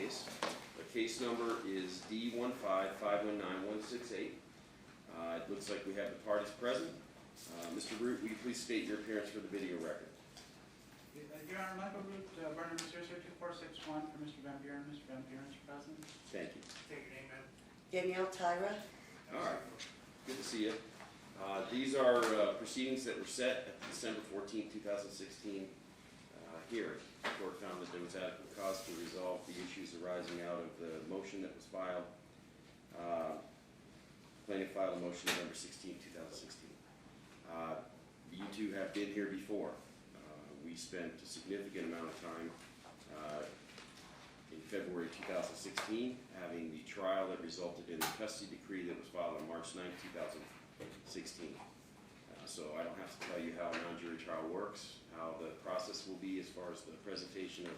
case. The case number is D15519-168. It looks like we have the parties present. Mr. Root, will you please state your appearance for the video record? Your Honor, Michael Root, Burner, 02461 for Mr. Vanburen. Mr. Vanburen is present. Thank you. State your name, ma'am. Danielle Tyra. All right. Good to see you. These are proceedings that were set at the December 14, 2016 hearing. The court found that there was adequate cause to resolve the issues arising out of the motion that was filed. Plaintiff filed a motion November 16, 2016. You two have been here before. We spent a significant amount of time in February 2016 having the trial that resulted in the custody decree that was filed on March 9, 2016. So I don't have to tell you how a non-jury trial works, how the process will be as far as the presentation of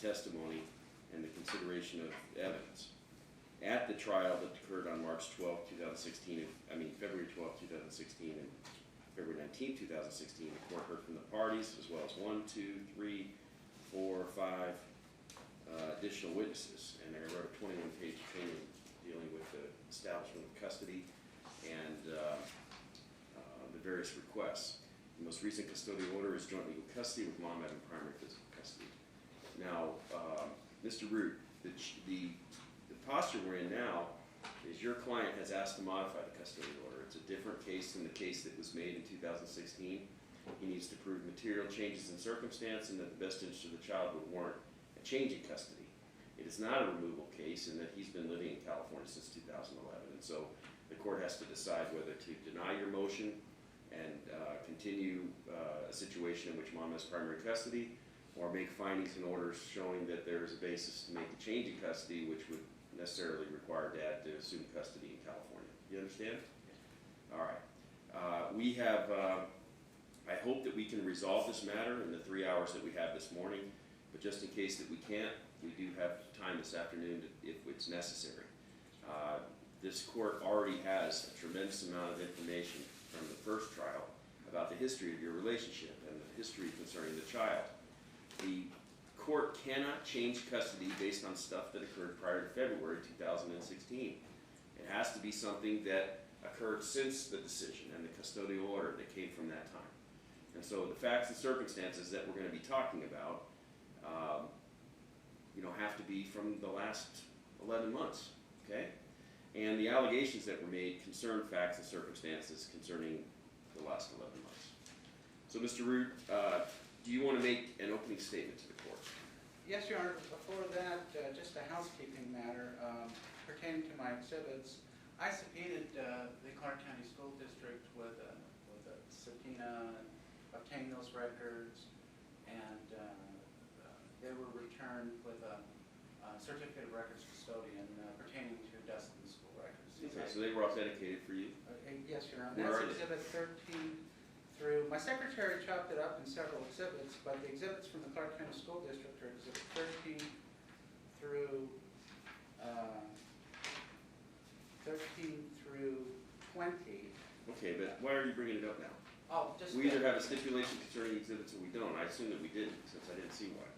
testimony and the consideration of evidence. At the trial that occurred on March 12, 2016, February 12, 2016 and February 19, 2016, the court heard from the parties as well as 1, 2, 3, 4, 5 additional witnesses, and I wrote a 21-page opinion dealing with the establishment of custody and the various requests. The most recent custodial order is joint legal custody with mom having primary physical custody. Now, Mr. Root, the posture we're in now is your client has asked to modify the custodial order. It's a different case than the case that was made in 2016. He needs to prove material changes in circumstance and that the best interest of the child would warrant a change in custody. It is not a removal case in that he's been living in California since 2011, and so the court has to decide whether to deny your motion and continue a situation in which mom has primary custody, or make findings and orders showing that there is a basis to make a change in custody, which would necessarily require dad to assume custody in California. You understand? All right. We have, I hope that we can resolve this matter in the 3 hours that we have this morning, but just in case that we can't, we do have time this afternoon if it's necessary. This court already has a tremendous amount of information from the first trial about the history of your relationship and the history concerning the child. The court cannot change custody based on stuff that occurred prior to February 2016. It has to be something that occurred since the decision and the custodial order that came from that time. And so the facts and circumstances that we're going to be talking about have to be from the last 11 months, okay? And the allegations that were made concern facts and circumstances concerning the last 11 months. So, Mr. Root, do you want to make an opening statement to the court? Yes, Your Honor. Before that, just a housekeeping matter pertaining to my exhibits. I subpoenaed the Clark County School District with a subpoena, obtained those records, and they were returned with a certificate of records custodian pertaining to Dustin's school records. Okay, so they were authenticated for you? Yes, Your Honor. That's exhibit 13 through, my secretary chopped it up in several exhibits, but the exhibits from the Clark County School District are exhibit 13 through 20. Okay, but why are you bringing it up now? Oh, just we either have a stipulation concerning exhibits or we don't. I assume that we didn't, since I didn't see one.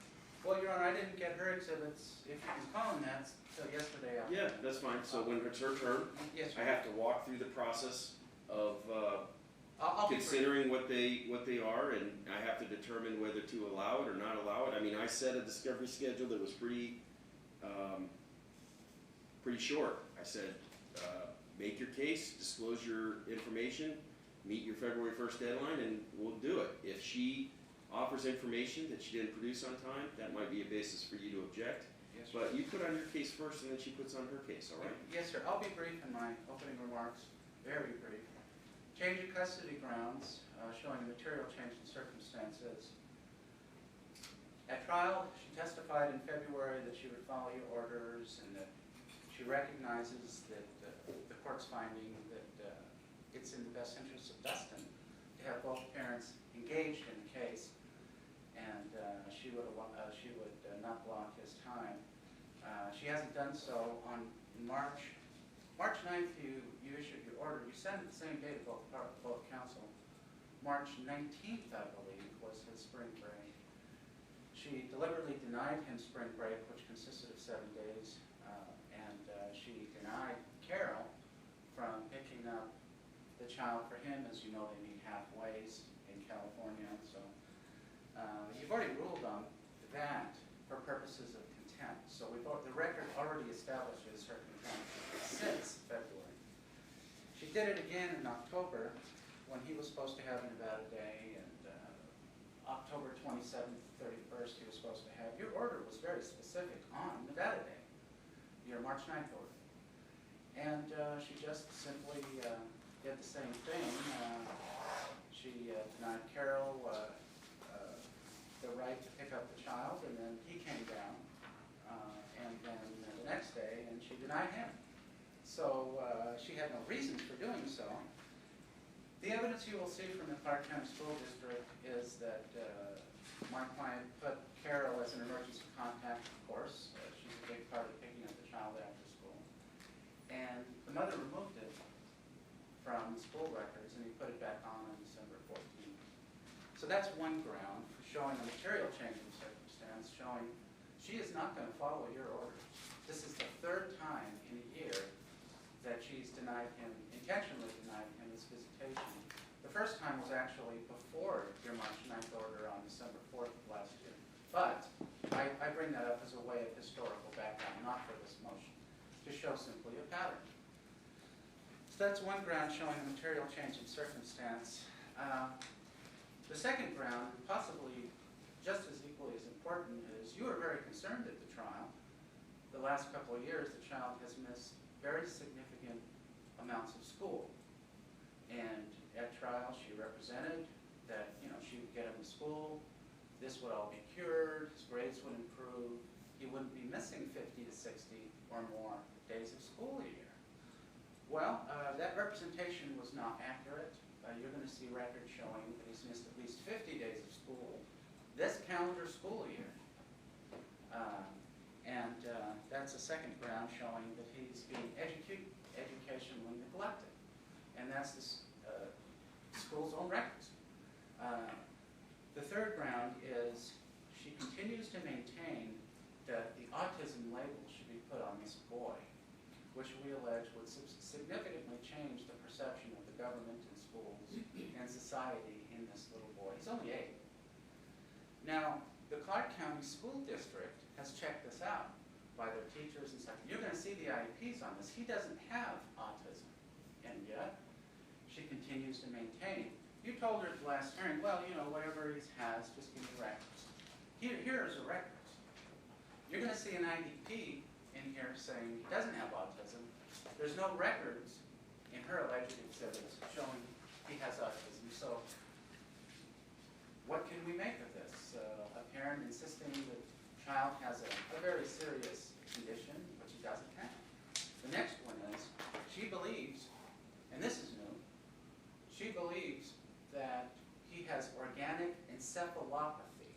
Well, Your Honor, I didn't get her exhibits, if you can call them that, until yesterday. Yeah, that's fine. So when it's her turn, yes, I have to walk through the process of I'll considering what they are, and I have to determine whether to allow it or not allow it. I mean, I set a discovery schedule that was pretty short. I said, make your case, disclose your information, meet your February 1st deadline, and we'll do it. If she offers information that she didn't produce on time, that might be a basis for you to object. Yes, but you put on your case first, and then she puts on her case, all right? Yes, sir. I'll be brief in my opening remarks, very brief. Change of custody grounds, showing material change in circumstances. At trial, she testified in February that she would follow your orders and that she recognizes that the court's finding that it's in the best interest of Dustin to have both parents engaged in the case, and she would not block his time. She hasn't done so. On March 9th, you issued your order. You sent it the same day to both counsel. March 19th, I believe, was his spring break. she deliberately denied him spring break, which consisted of 7 days, and she denied Carol from picking up the child for him. As you know, they meet halfways in California, so you've already ruled on that for purposes of contempt. So the record already establishes her contempt since February. She did it again in October when he was supposed to have Nevada Day, and October 27th, 31st, he was supposed to have. Your order was very specific on Nevada Day, your March 9th order. And she just simply did the same thing. She denied Carol the right to pick up the child, and then he came down, and then the next day, and she denied him. So she had no reason for doing so. The evidence you will see from the Clark County School District is that my client put Carol as an emergency contact, of course. She's a big part of picking up the child after school. And the mother removed it from school records, and he put it back on December 14th. So that's one ground for showing a material change in circumstance, showing she is not going to follow your orders. This is the third time in a year that she's denied him, intentionally denied him his visitation. The first time was actually before your March 9th order on December 4th of last year. But I bring that up as a way of historical background, not for this motion, to show simply a pattern. So that's one ground showing a material change in circumstance. The second ground, possibly just as equally as important, is you were very concerned at the trial. The last couple of years, the child has missed very significant amounts of school. And at trial, she represented that, she would get him to school, this would all be cured, his grades would improve, he wouldn't be missing 50 to 60 or more days of school a year. Well, that representation was not accurate. You're going to see records showing that he's missed at least 50 days of school this calendar school year. And that's a second ground showing that he's being educationally neglected. And that's the school's own records. The third ground is she continues to maintain that the autism label should be put on this boy, which we allege would significantly change the perception of the government and schools and society in this little boy. He's only 8. Now, the Clark County School District has checked this out by their teachers and stuff. You're going to see the IEPs on this. He doesn't have autism, and yet she continues to maintain. You told her at the last hearing, well, whatever he has, just give me records. Here's the records. You're going to see an IDP in here saying he doesn't have autism. There's no records in her alleged exhibits showing he has autism. So what can we make of this? A parent insisting that the child has a very serious condition, which he doesn't have. The next one is she believes, and this is new, she believes that he has organic encephalopathy.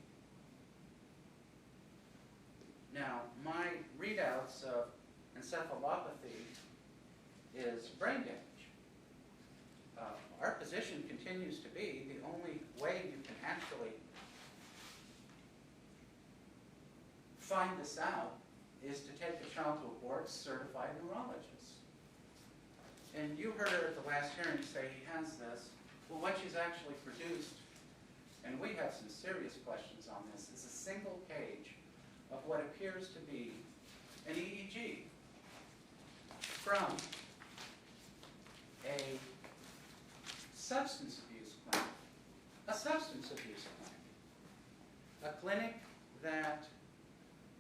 Now, my readouts of encephalopathy is brain damage. Our position continues to be the only way you can actually find this out is to take the child to a board-certified neurologist. And you heard her at the last hearing say he has this. Well, what she's actually produced, and we have some serious questions on this, is a single page of what appears to be an EEG from a substance abuse clinic. A substance abuse clinic. A clinic that,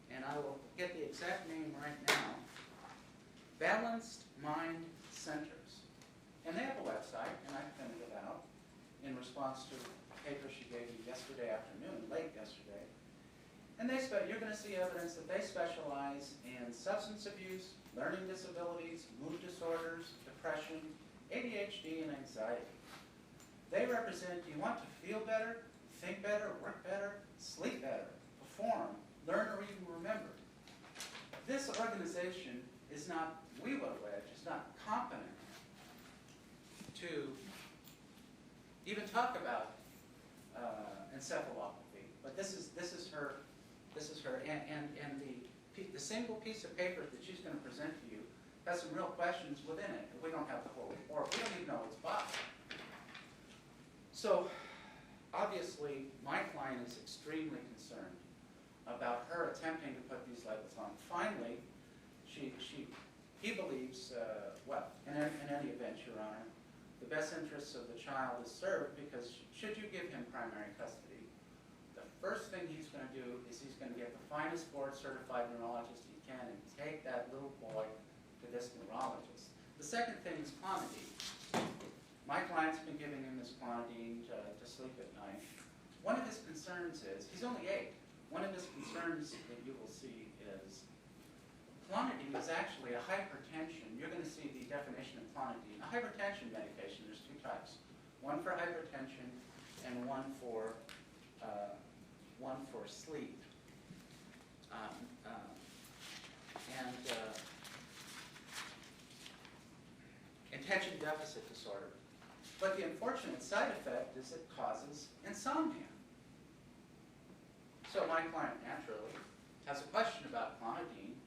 and I will get the exact name right now, Balanced Mind Centers. And they have a website, and I printed it out in response to a paper she gave me yesterday afternoon, late yesterday. And you're going to see evidence that they specialize in substance abuse, learning disabilities, mood disorders, depression, ADHD, and anxiety. They represent, do you want to feel better, think better, work better, sleep better, perform, learn, or even remember? This organization is not, we would allege, is not competent to even talk about encephalopathy. But this is her the single piece of paper that she's going to present to you has some real questions within it. We don't have the whole report. We don't even know what's about. So, obviously, my client is extremely concerned about her attempting to put these labels on. Finally, he believes, well, in any event, Your Honor, the best interests of the child is served because should you give him primary custody, the first thing he's going to do is he's going to get the finest board-certified neurologist he can and take that little boy to this neurologist. The second thing is clonidine. My client's been giving him this clonidine to sleep at night. One of his concerns is, he's only 8, one of his concerns that you will see is clonidine is actually a hypertension. You're going to see the definition of clonidine. A hypertension medication, there's 2 types. One for hypertension and one for sleep. Attention deficit disorder. But the unfortunate side effect is it causes insomnia. So my client naturally has a question about clonidine.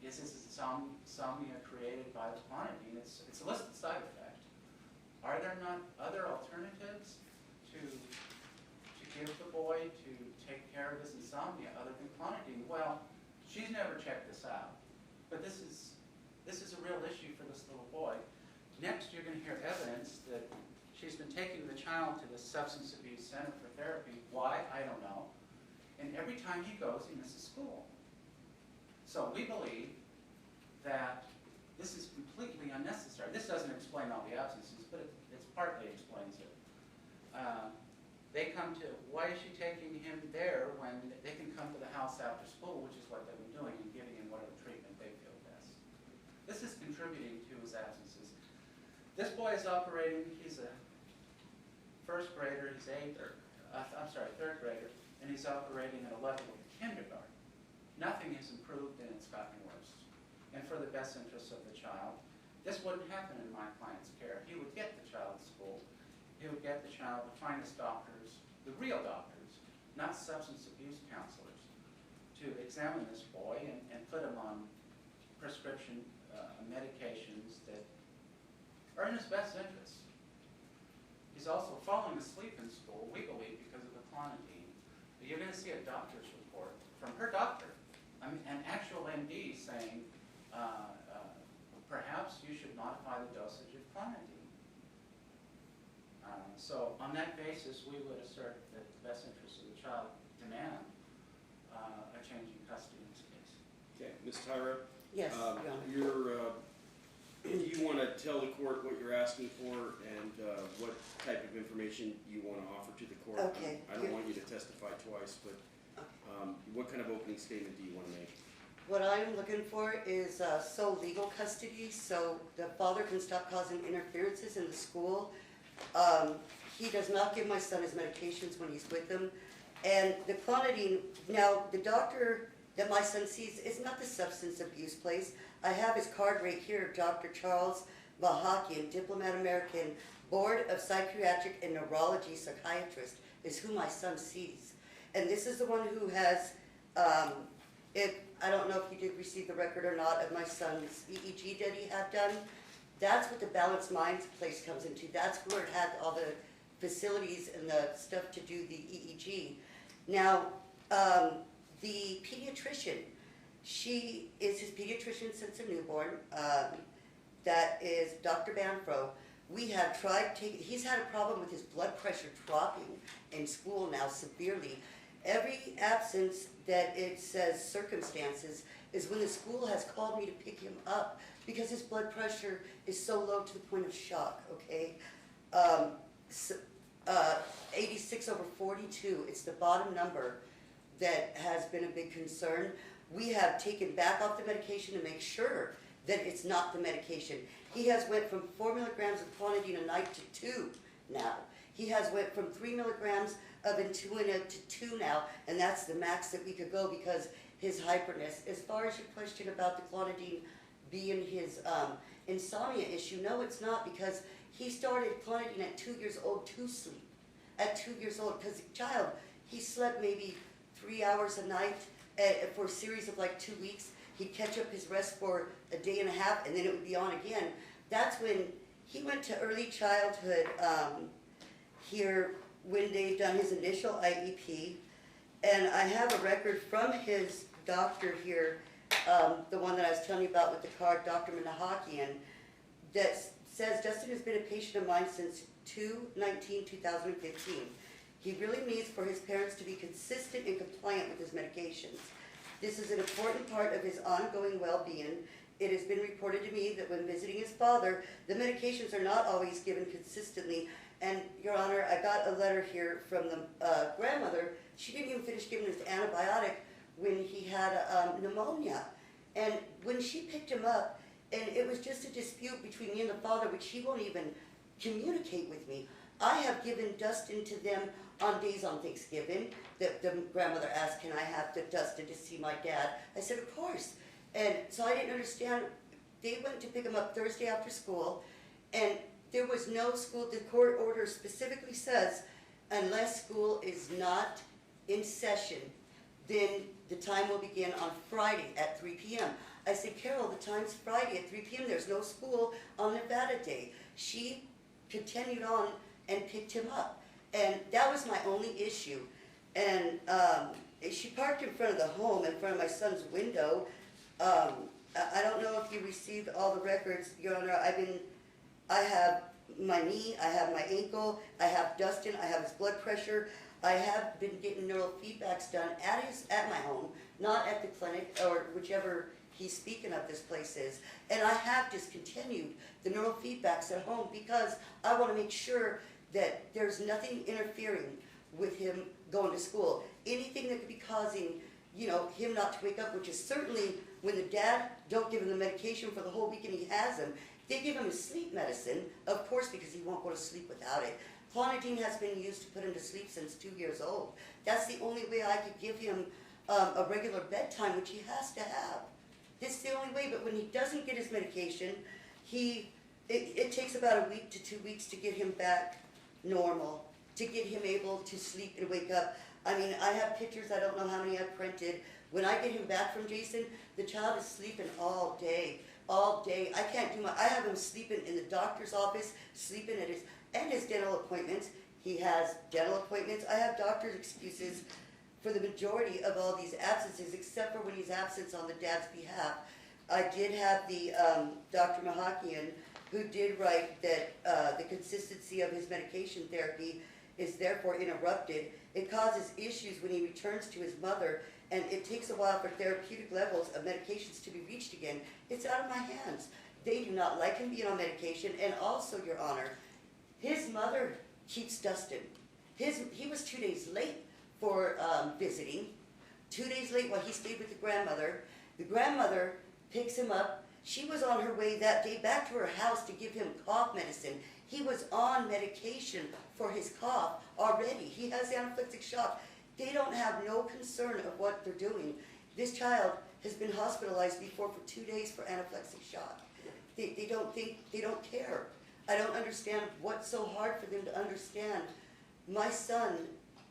Is this insomnia created by the clonidine? It's a listed side effect. Are there not other alternatives to give the boy to take care of his insomnia other than clonidine? Well, she's never checked this out. But this is a real issue for this little boy. Next, you're going to hear evidence that she's been taking the child to the Substance Abuse Center for therapy. Why? I don't know. And every time he goes, he misses school. So we believe that this is completely unnecessary. This doesn't explain all the absences, but it partly explains it. They come to, why is she taking him there when they can come to the house after school, which is what they've been doing, and giving him whatever treatment they feel best. This is contributing to his absences. This boy is operating, he's a first grader, he's third grader, and he's operating at a level of kindergarten. Nothing has improved and it's gotten worse. And for the best interests of the child, this wouldn't happen in my client's care. He would get the child to school. He would get the child the finest doctors, the real doctors, not substance abuse counselors, to examine this boy and put him on prescription medications that are in his best interest. He's also falling asleep in school, we believe, because of the clonidine. But you're going to see a doctor's report from her doctor, an actual MD saying, perhaps you should modify the dosage of clonidine. So on that basis, we would assert that the best interests of the child demand a change in custody in this case. Okay, Ms. Tyra? Yes, Your Honor. Do you want to tell the court what you're asking for and what type of information you want to offer to the court? Okay. I don't want you to testify twice, but what kind of opening statement do you want to make? What I'm looking for is sole legal custody, so the father can stop causing interferences in the school. He does not give my son his medications when he's with him. And the clonidine, now the doctor that my son sees is not the substance abuse place. I have his card right here, Dr. Charles Vahakian, Diplomat American, Board of Psychiatric and Neurology Psychiatrist, is who my son sees. And this is the one who has, I don't know if you did receive the record or not of my son's EEG that he had done. That's what the Balanced Minds place comes into. That's where it had all the facilities and the stuff to do the EEG. Now, the pediatrician, she is his pediatrician since a newborn. That is Dr. Banfro. We have tried taking, he's had a problem with his blood pressure dropping in school now severely. Every absence that it says circumstances is when the school has called me to pick him up because his blood pressure is so low to the point of shock, okay? 86/42, it's the bottom number that has been a big concern. We have taken back off the medication to make sure that it's not the medication. He has went from 4 milligrams of clonidine a night to 2 now. He has went from 3 milligrams of Intuina to 2 now, and that's the max that we could go because his hyperness. As far as your question about the clonidine being his insomnia issue, no, it's not, because he started clonidine at 2 years old to sleep. At 2 years old, because the child, he slept maybe 3 hours a night for a series of like 2 weeks. He'd catch up his rest for a day and a half, and then it would be on again. That's when he went to early childhood here when they've done his initial IEP. And I have a record from his doctor here, the one that I was telling you about with the card, Dr. Minahakian, that says Dustin has been a patient of mine since 2/19/2015. He really needs for his parents to be consistent and compliant with his medications. This is an important part of his ongoing well-being. It has been reported to me that when visiting his father, the medications are not always given consistently. And, Your Honor, I got a letter here from the grandmother. She didn't even finish giving him the antibiotic when he had pneumonia. And when she picked him up, and it was just a dispute between me and the father, which he won't even communicate with me. I have given Dustin to them on days on Thanksgiving. The grandmother asked, can I have Dustin to see my dad? I said, of course. And so I didn't understand. They went to pick him up Thursday after school, and there was no school. The court order specifically says, unless school is not in session, then the time will begin on Friday at 3 p.m. I said, Carol, the time's Friday at 3 p.m. There's no school on Nevada Day. She continued on and picked him up. And that was my only issue. And she parked in front of the home, in front of my son's window. I don't know if you received all the records, Your Honor. I have my knee, I have my ankle, I have Dustin, I have his blood pressure. I have been getting neurofeedbacks done at my home, not at the clinic or whichever he's speaking of this place is. And I have discontinued the neurofeedbacks at home because I want to make sure that there's nothing interfering with him going to school. Anything that could be causing, him not to wake up, which is certainly when the dad don't give him the medication for the whole week and he has them. They give him his sleep medicine, of course, because he won't go to sleep without it. Clonidine has been used to put him to sleep since 2 years old. That's the only way I could give him a regular bedtime, which he has to have. This is the only way, but when he doesn't get his medication, it takes about a week to 2 weeks to get him back normal, to get him able to sleep and wake up. I mean, I have pictures, I don't know how many I've printed. When I get him back from Jason, the child is sleeping all day. All day. I can't do I have him sleeping in the doctor's office, sleeping at his dental appointments. He has dental appointments. I have doctor's excuses for the majority of all these absences, except for when he's absent on the dad's behalf. I did have the Dr. Mahakian, who did write that the consistency of his medication therapy is therefore interrupted. It causes issues when he returns to his mother, and it takes a while for therapeutic levels of medications to be reached again. It's out of my hands. They do not like him being on medication, and also, Your Honor, his mother keeps Dustin. He was 2 days late for visiting, 2 days late while he stayed with the grandmother. The grandmother picks him up. She was on her way that day back to her house to give him cough medicine. He was on medication for his cough already. He has anaphylactic shock. They don't have no concern of what they're doing. This child has been hospitalized before for 2 days for anaphylactic shock. They don't care. I don't understand what's so hard for them to understand. My son,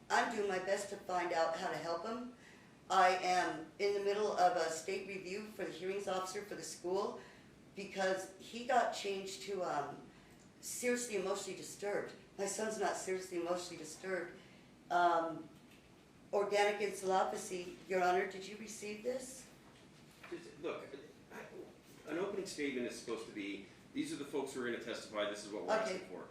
I'm doing my best to find out how to help him. I am in the middle of a state review for the hearings officer for the school because he got changed to seriously emotionally disturbed. My son's not seriously emotionally disturbed. Organic encephalopathy, Your Honor, did you receive this? Look, an opening statement is supposed to be, these are the folks who are going to testify, this is what we're asking for.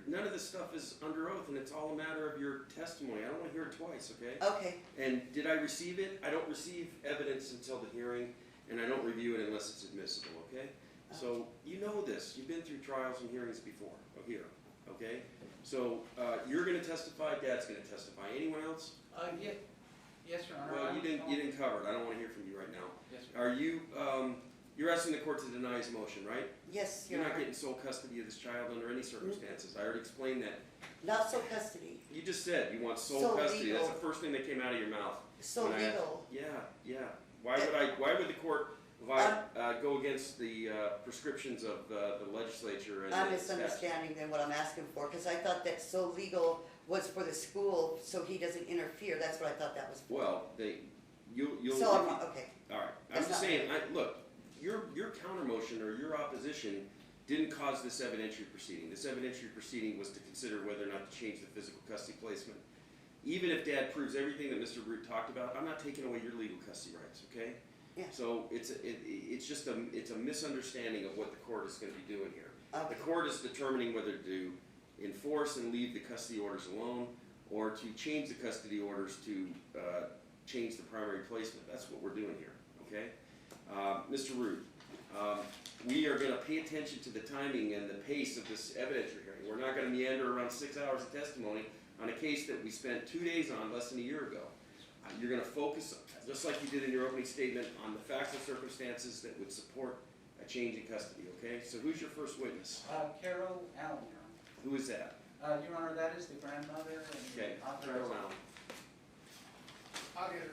None of this stuff is under oath, and it's all a matter of your testimony. I don't want to hear it twice, okay? Okay. And did I receive it? I don't receive evidence until the hearing, and I don't review it unless it's admissible, okay? So you know this. You've been through trials and hearings before, here, okay? So you're going to testify. Dad's going to testify. Anyone else? Yes, Your Honor. Well, you didn't cover it. I don't want to hear from you right now. Yes, sir. Are you? You're asking the court to deny his motion, right? Yes, You're Your not Honor. getting sole custody of this child under any circumstances. I already explained that. Not sole custody. You just said you want sole So custody. legal. That's the first thing that came out of your mouth. So when I asked- legal. Yeah. Why would the court go against the prescriptions of the legislature and I'm the statute? misunderstanding then what I'm asking for, because I thought that so legal was for the school so he doesn't interfere. That's what I thought that was for. Well, you'll. So, okay, All right, I'm That's just not saying, look, your counter motion or your opposition didn't cause this evidentiary proceeding. This evidentiary proceeding was to consider whether or not to change the physical custody placement. Even if Dad proves everything that Mr. Root talked about, I'm not taking away your legal custody rights, okay? Yeah. So it's just a misunderstanding of what the court is gonna be doing here. okay, The court is determining whether to enforce and leave the custody orders alone or to change the custody orders to change the primary placement. That's what we're doing here, okay? Mr. Root, we are gonna pay attention to the timing and the pace of this evidentiary hearing. We're not gonna meander around 6 hours of testimony on a case that we spent 2 days on less than a year ago. You're gonna focus, just like you did in your opening statement, on the facts and circumstances that would support a change in custody, okay? So who's your first witness? Carol Allen, Your Who is that? Honor. Your Honor, that is the grandmother and Okay, authorized. Carol Allen. I'll get her.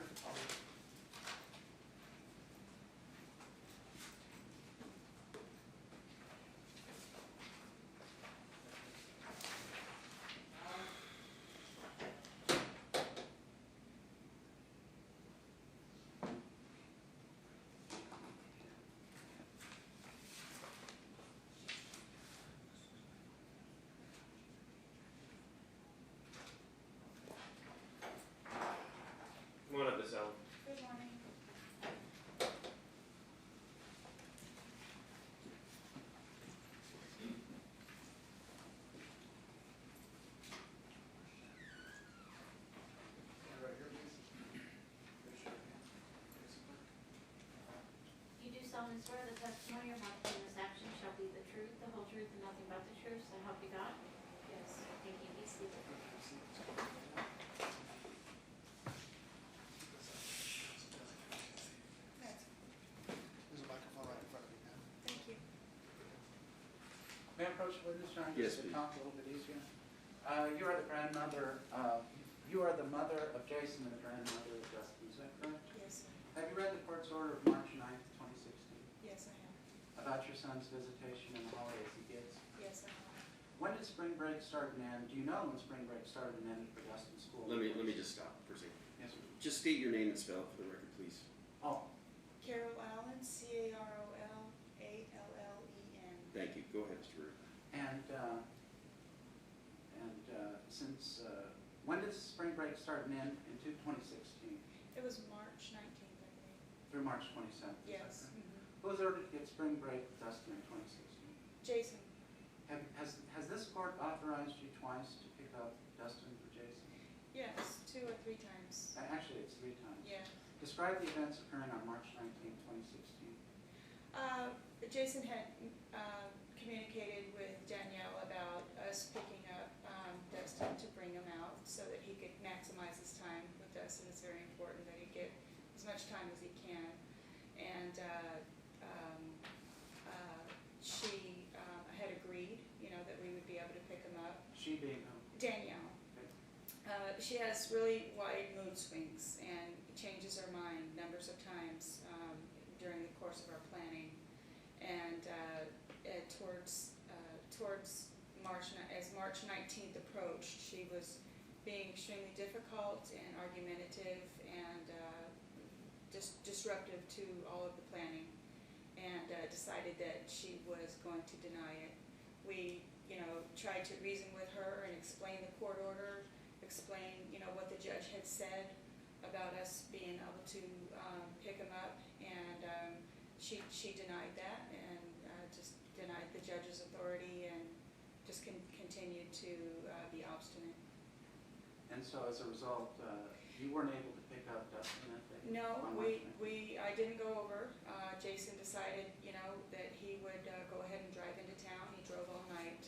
Come on up, Miss Allen. Good morning. Right here, please. Raise your hand. You do solemnly swear the testimony you're about to give in this action shall be the truth, the whole truth, and nothing but the truth, so help you God? Yes. Thank you. Be seated. There's a microphone right in front of you, ma'am. Thank you. May I approach the witness, Your Honor, Yes, just to please. talk a little bit easier? You are the grandmother, you are the mother of Jason and the grandmother of Justin, is that correct? Yes, sir. Have you read the court's order of March 9th, 2016, Yes, I have. about your son's visitation and the holidays he gets? Yes, I have. When did spring break start and end? Do you know when spring break started and ended for Justin's school? Let me just stop for a second. Yes, sir. Just state your name and spell it for the record, please. Oh, Carol Allen, C-A-R-O-L-A-L-L-E-N. Thank you. Go ahead, Mr. Root. and since, when did spring break start and end in 2016? It was March 19th, I believe. Through March 27th? is that Yes. correct? Mhm. Who was ordered to get spring break with Dustin in 2016? Jason, Has this court authorized you twice to pick up Dustin for Jason? yes, 2 or 3 times. Actually, it's 3 times. Yeah. Describe the events occurring on March 19th, 2016. Jason had communicated with Danielle about us picking up Dustin to bring him out so that he could maximize his time with us, and it's very important that he get as much time as he can. And she had agreed, that we would be able to pick him up. She being who? Danielle. She has really wide mood swings and changes her mind numbers of times during the course of our planning. And towards March, as March 19th approached, she was being extremely difficult and argumentative and disruptive to all of the planning, and decided that she was going to deny it. We, tried to reason with her and explain the court order, explain, what the judge had said about us being able to pick him up, and she denied that and just denied the judge's authority and just continued to be obstinate. And so as a result, you weren't able to pick up Dustin that day? No, on March 19th? I didn't go over. Jason decided, that he would go ahead and drive into town. He drove all night.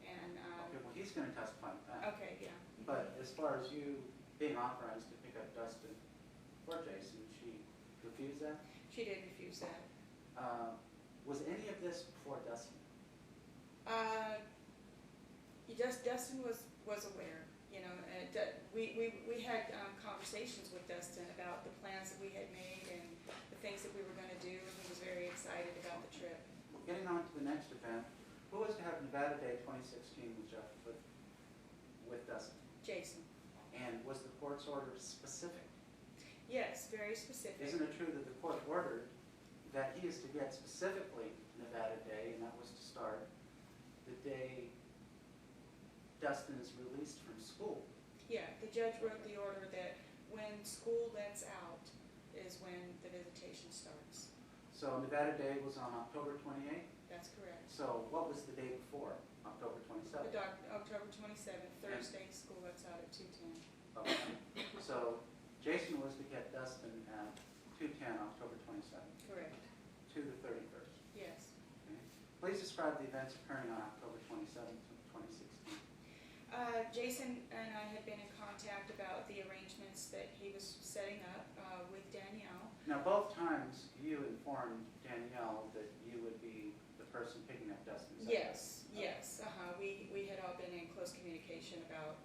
And, Okay, well, he's gonna testify to that. okay, yeah. But as far as you being authorized to pick up Dustin for Jason, she refused that? She did refuse that. Was any of this before Dustin? Dustin was aware, we had conversations with Dustin about the plans that we had made and the things that we were gonna do, and he was very excited about the trip. Getting on to the next event, who was to have Nevada Day 2016 with Dustin? Jason. And was the court's order specific? Yes, very very specific. Isn't it true that the court ordered that he is to get specifically Nevada Day, and that was to start the day Dustin is released from school? Yeah, the judge wrote the order that when school lets out is when the visitation starts. So Nevada Day was on October 28th? That's correct. So what was the day before, October 27th? October 27th, Thursday, school lets out at 2:10. Okay. So Jason was to get Dustin at 2:10, October 27th, Correct. to the 31st. Yes. Okay. Please describe the events occurring on October 27th, 2016. Jason and I had been in contact about the arrangements that he was setting up with Danielle. Now, both times you informed Danielle that you would be the person picking up Dustin. is that Yes, correct? yes. We had all been in close communication about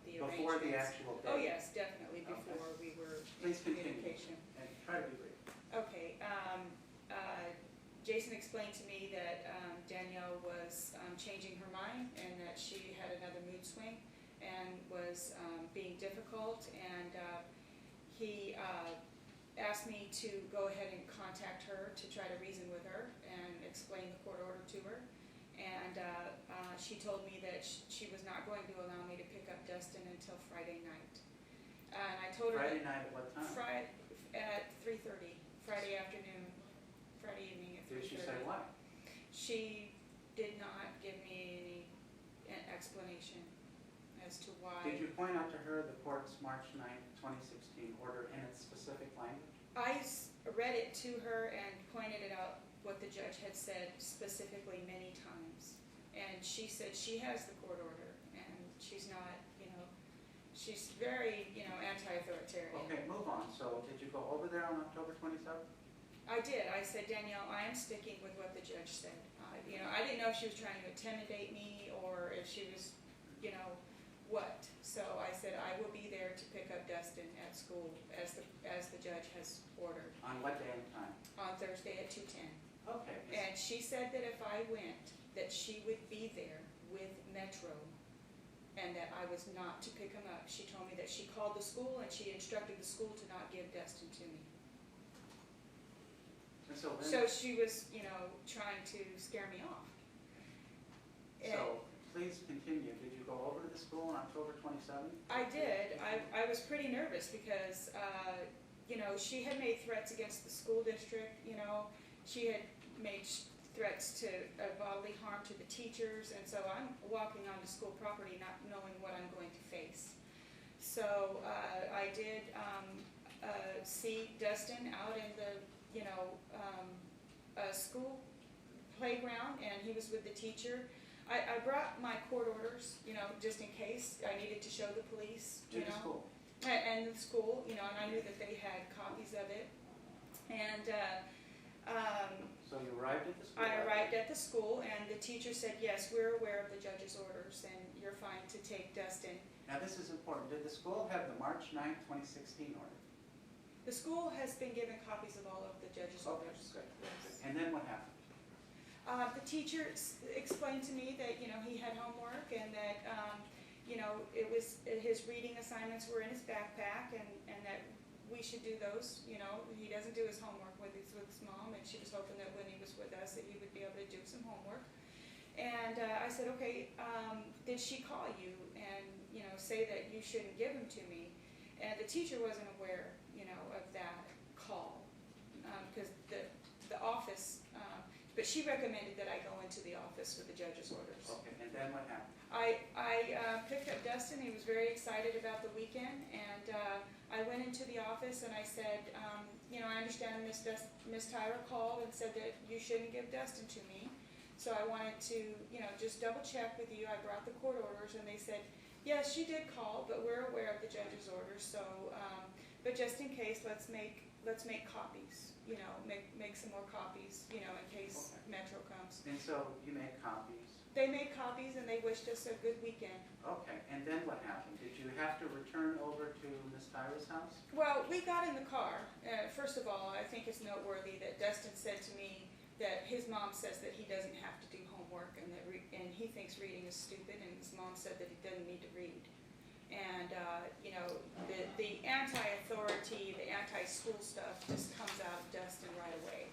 the arrangements. Before the actual day? Oh, yes, definitely, Okay. before we were in Please continue. communication. And try to be brief. Okay, Jason explained to me that Danielle was changing her mind and that she had another mood swing and was being difficult, and he asked me to go ahead and contact her to try to reason with her and explain the court order to her. And she told me that she was not going to allow me to pick up Dustin until Friday night. And I told her Friday that night at what time? Friday at 3:30, Friday afternoon, Friday evening at 3:30. Did she say why? She did not give me any explanation as to why. Did you point out to her the court's March 9th, 2016 order in its specific language? I read it to her and pointed it out what the judge had said specifically many times. And she said she has the court order and she's not, she's very, anti-authoritarian. Okay, move on. So did you go over there on October 27th? I did. I said, Danielle, I am sticking with what the judge said. I didn't know if she was trying to intimidate me or if she was, what. So I said, I will be there to pick up Dustin at school as the judge has ordered On what day and time? on Thursday at 2:10. Okay. And she said that if I went, that she would be there with Metro and that I was not to pick him up. She told me that she called the school and she instructed the school to not give Dustin to me. And so then, So she was, trying to scare me off. so please continue. Did you go over to the school on October 27th? I did. I was pretty nervous because, she had made threats against the school district, she had made threats to bodily harm to the teachers, and so I'm walking onto school property not knowing what I'm going to face. So I did see Dustin out in the, school playground, and he was with the teacher. I brought my court orders, just in case I needed to show the police, To the school? And the school, and I knew that they had copies of it. And So you arrived at the school? I arrived at the school, and the teacher said, yes, we're aware of the judge's orders, and you're fine to take Dustin. Now this is important. Did the school have the March 9th, 2016 order? The school has been given copies of all of the judge's Okay, orders. good. Yes. And then what happened? The teacher explained to me that, he had homework and that, it was, his reading assignments were in his backpack and that we should do those, He doesn't do his homework with his mom, and she was hoping that when he was with us that he would be able to do some homework. And I said, okay, did she call you and, say that you shouldn't give him to me? And the teacher wasn't aware, of that call, because the office, but she recommended that I go into the office with the judge's orders. Okay, and then what happened? I picked up Dustin. He was very excited about the weekend, and I went into the office and I said, I understand Miss Tyra called and said that you shouldn't give Dustin to me. So I wanted to, just double check with you. I brought the court orders, and they said, yes, she did call, but we're aware of the judge's orders. So, but just in case, let's make copies. Make some more copies, in case Okay. Metro comes. And so you made copies. They made copies and they wished us a good weekend. Okay, and then what happened? Did you have to return over to Miss Tyra's house? Well, we got in the car. First of all, I think it's noteworthy that Dustin said to me that his mom says that he doesn't have to do homework and that and he thinks reading is stupid, and his mom said that he doesn't need to read. And, you know, the anti-authority, the anti-school stuff just comes out of Dustin right away.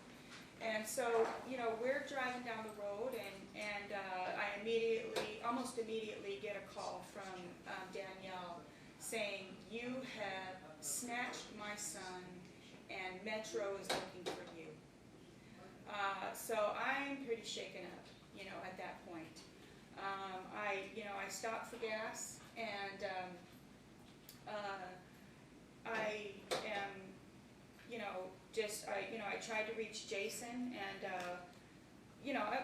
And so, you know, we're driving down the road, and I almost immediately get a call from Danielle saying, "You have snatched my son, and Metro is looking for you." So I'm pretty shaken up, you know, at that point. I stopped for gas, and I am, you know, I tried to reach Jason, and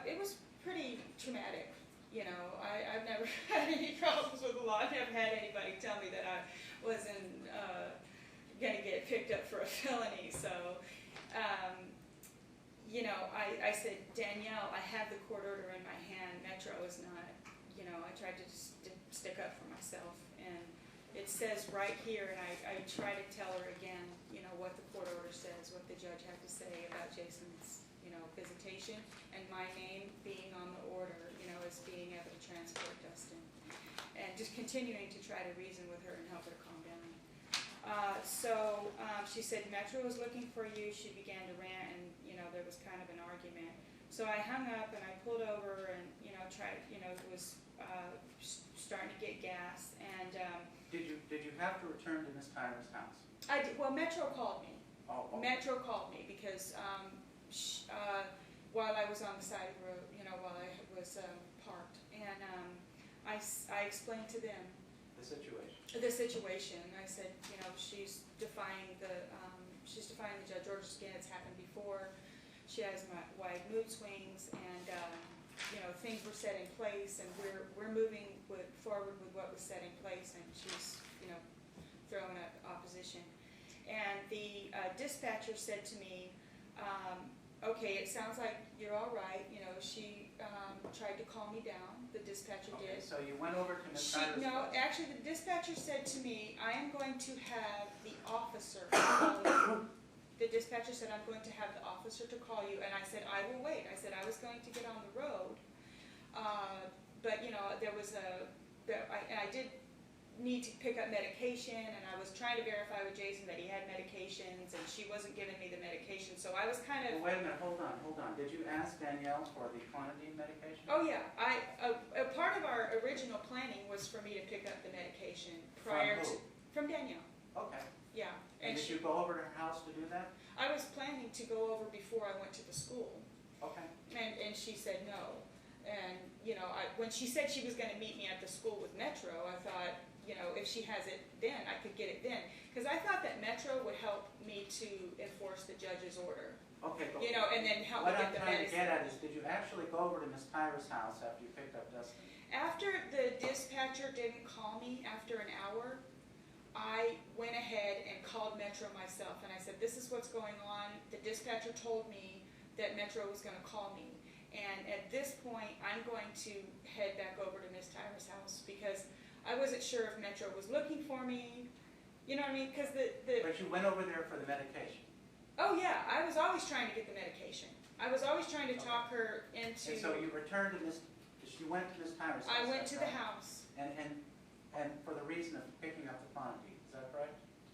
it was pretty traumatic. You know, I've never had any problems with the law. I've never had anybody tell me that I wasn't gonna get picked up for a felony. So, I said, "Danielle, I have the court order in my hand. Metro is not." You know, I tried to stick up for myself, and it says right here, and I try to tell her again, you know, what the court order says, what the judge had to say about Jason's, you know, visitation, and my name being on the order, you know, as being able to transport Dustin. And just continuing to try to reason with her and help her to calm down. She said, "Metro was looking for you." She began to rant, and, you know, there was kind of an argument. So I hung up, and I pulled over, and, you know, was starting to get gas, and Did you have to return to Miss Tyra's house? I did. Well, Metro called me. Oh, okay. Metro called me because while I was on the side of the road, you know, while I was parked, and I explained to them The situation. the situation. I said, you know, she's defying the judge orders again. It's happened before. She has wide mood swings, and you know, things were set in place, and we're moving forward with what was set in place, and she's, you know, throwing up opposition. And the dispatcher said to me, "Okay, it sounds like you're all right." You know, she tried to calm me down. The dispatcher Okay, did. so you went over to Miss Tyra's No, house. actually, the dispatcher said to me, "I am going to have the officer call you." The dispatcher said, "I'm going to have the officer to call you," and I said, "I will wait." I said I was going to get on the road, but, you know, I did need to pick up medication, and I was trying to verify with Jason that he had medications, and she wasn't giving me the medication, so I was kind of. Well, wait a minute, hold on. Did you ask Danielle for the quantity of medication? Oh, yeah, a part of our original planning was for me to pick up the medication prior From to. who? From Danielle, Okay. yeah. And did you go over to her house to do that? I was planning to go over before I went to the school, Okay. and she said no. And, you know, when she said she was gonna meet me at the school with Metro, I thought, you know, if she has it then, I could get it then. Because I thought that Metro would help me to enforce the judge's order, Okay, but you know, and then help me what get I'm the trying to medicine. get at is, did you actually go over to Miss Tyra's house after you picked up Dustin? After the dispatcher didn't call me after an hour, I went ahead and called Metro myself, and I said, "This is what's going on." The dispatcher told me that Metro was gonna call me. And at this point, I'm going to head back over to Miss Tyra's house, because I wasn't sure if Metro was looking for me, you know what I mean? Because But you went over there for the medication. oh yeah, I was always trying to get the medication. I was always trying to talk her into. And so you returned to you went to Miss Tyra's house? I went is to that the right? house And for the reason of picking up the quantity, is that correct?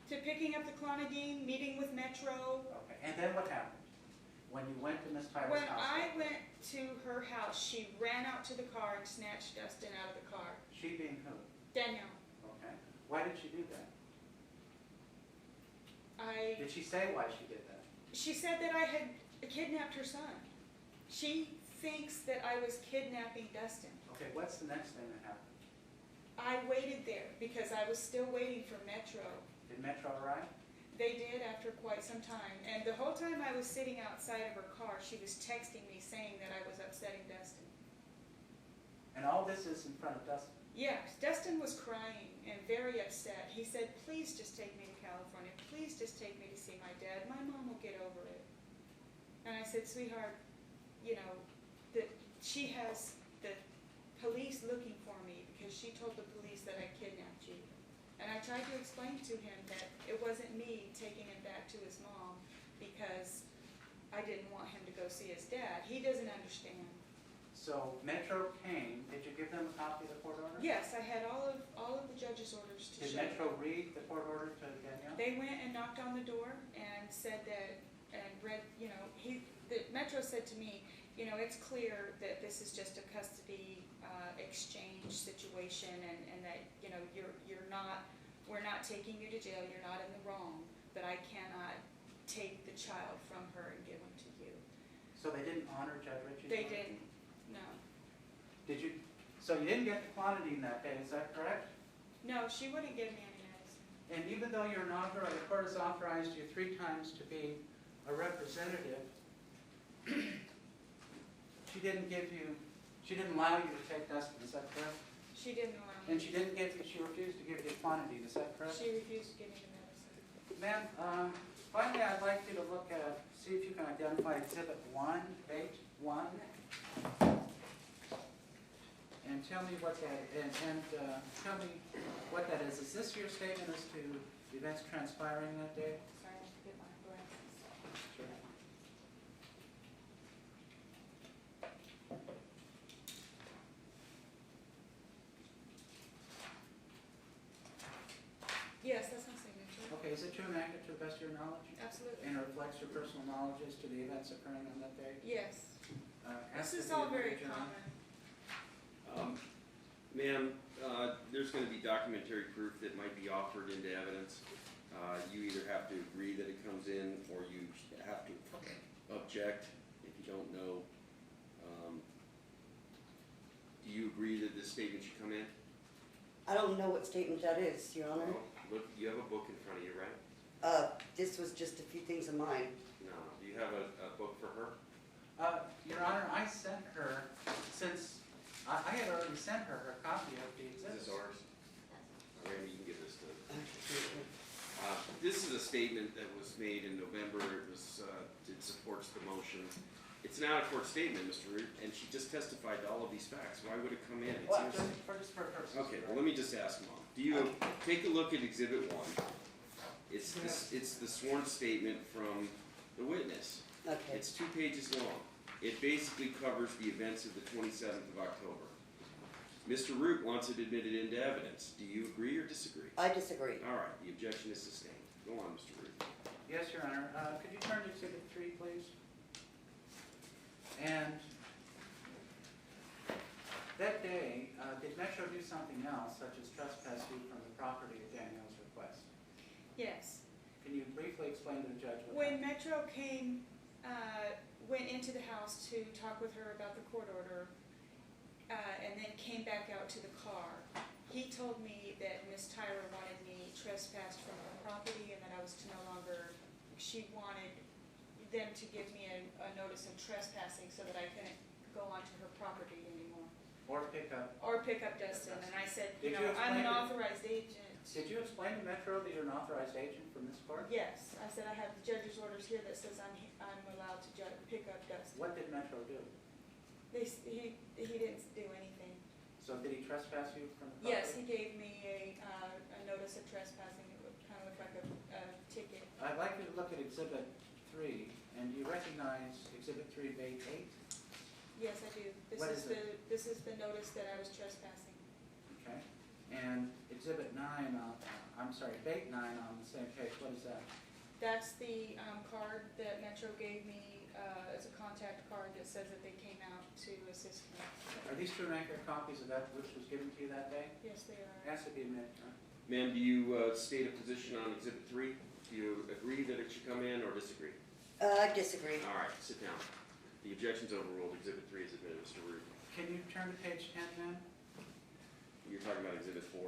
to picking up the clonidine, meeting with Metro. Okay, and then what happened? When you went to Miss Tyra's When house? I went to her house, she ran out to the car and snatched Dustin out of the car. She being who? Danielle, Okay. Why did she do that? Did she say why she did that? She said that I had kidnapped her son. She thinks that I was kidnapping Dustin. Okay, what's the next thing that happened? I waited there because I was still waiting for Metro. Did Metro arrive? They did after quite some time. And the whole time I was sitting outside of her car, she was texting me saying that I was upsetting Dustin. And all this is in front of Dustin? Yes, Dustin was crying and very upset. He said, "Please just take me to California. Please just take me to see my dad. My mom will get over it." And I said, "Sweetheart, you know, that she has the police looking for me because she told the police that I kidnapped you." And I tried to explain to him that it wasn't me taking him back to his mom because I didn't want him to go see his dad. He doesn't understand. So Metro came, did you give them a copy of the court order? Yes, I had all followed the judge's orders to Did show. Metro read the court order to Danielle? They went and knocked on the door and said that, and read, the Metro said to me, it's clear that this is just a custody exchange situation, and that, we're not taking you to jail, you're not in the wrong, but I cannot take the child from her and give him to you. So they didn't honor Judge Ritchie's They order? didn't, no. So you didn't get the quantity in that day, is that correct? No, she wouldn't give me any medicine. And even though you're not, the court has authorized you 3 times to be a representative, she didn't allow you to take Dustin, is that correct? She didn't allow And me. she refused to give you quantity, is that correct? She refused to give me the medicine. Ma'am, finally I'd like you to see if you can identify Exhibit 1, Page 1. And tell me what that, tell me what that is. Is this your statement as to the events transpiring that day? Sorry, I have to get my glasses. Sure. Yes, that's my signature. Okay, is it true and accurate to the best of your knowledge? Absolutely. And reflects your personal knowledge as to the events occurring on that day? Yes. Ask This is the all very Attorney General. common. Ma'am, there's going to be documentary proof that might be offered into evidence. You either have to agree that it comes in, or you have to object if you don't know. Do you agree that this statement should come in? I don't know what statement that is, Your Honor. Well, look, you have a book in front of you, right? This was just a few things of mine. No. Do you have a book for her? Your Honor, I sent her, since I had already sent her a copy of the Is exhibits. this ours? Randy, you can give this to. This is a statement that was made in November. It supports the motion. It's an out-of-court statement, Mr. Root, and she just testified to all of these facts. Why would it come in? It Well, seems- just for purposes. Okay, well, let me just ask, Mom. Do you take a look at Exhibit 1? It's the sworn statement from the witness. Okay. It's 2 pages long. It basically covers the events of the 27th of October. Mr. Root wants it admitted into evidence. Do you agree or disagree? I disagree. All right, the objection is sustained. Go on, Mr. Root. Yes, Your Honor. Could you turn to Exhibit 3, please? And that day, did Metro do something else, such as trespass you from the property at Danielle's request? Yes. Can you briefly explain to the judge what When happened? Metro went into the house to talk with her about the court order, and then came back out to the car, he told me that Miss Tyra wanted me trespassed from her property, and that I was to no longer, she wanted them to give me a notice of trespassing so that I couldn't go onto her property anymore. Or pick up? Or pick up Dustin, and I said, Did you I'm an explain to- authorized agent. Did you explain to Metro that you're an authorized agent from this court? Yes, I said I have the judge's orders here that says I'm allowed to pick up Dustin. What did Metro do? He didn't do anything. So did he trespass you from the property? Yes, he gave me a notice of trespassing. It would kind of look like a ticket. I'd like you to look at Exhibit 3, and do you recognize Exhibit 3, Bait 8? Yes, I do. What is it? This is the notice that I was trespassing. Okay. And Exhibit 9, Bait 9 on the same page, what is that? That's the card that Metro gave me as a contact card that says that they came out to assist me. Are these true and accurate copies of that which was given to you that day? Yes, they are. Has to be admitted, huh? Ma'am, do you state a position on Exhibit 3? Do you agree that it should come in or disagree? I disagree. All right, sit down. The objection's overruled. Exhibit 3 is admitted, Mr. Root. Can you turn to page 10 then? You're talking about Exhibit 4?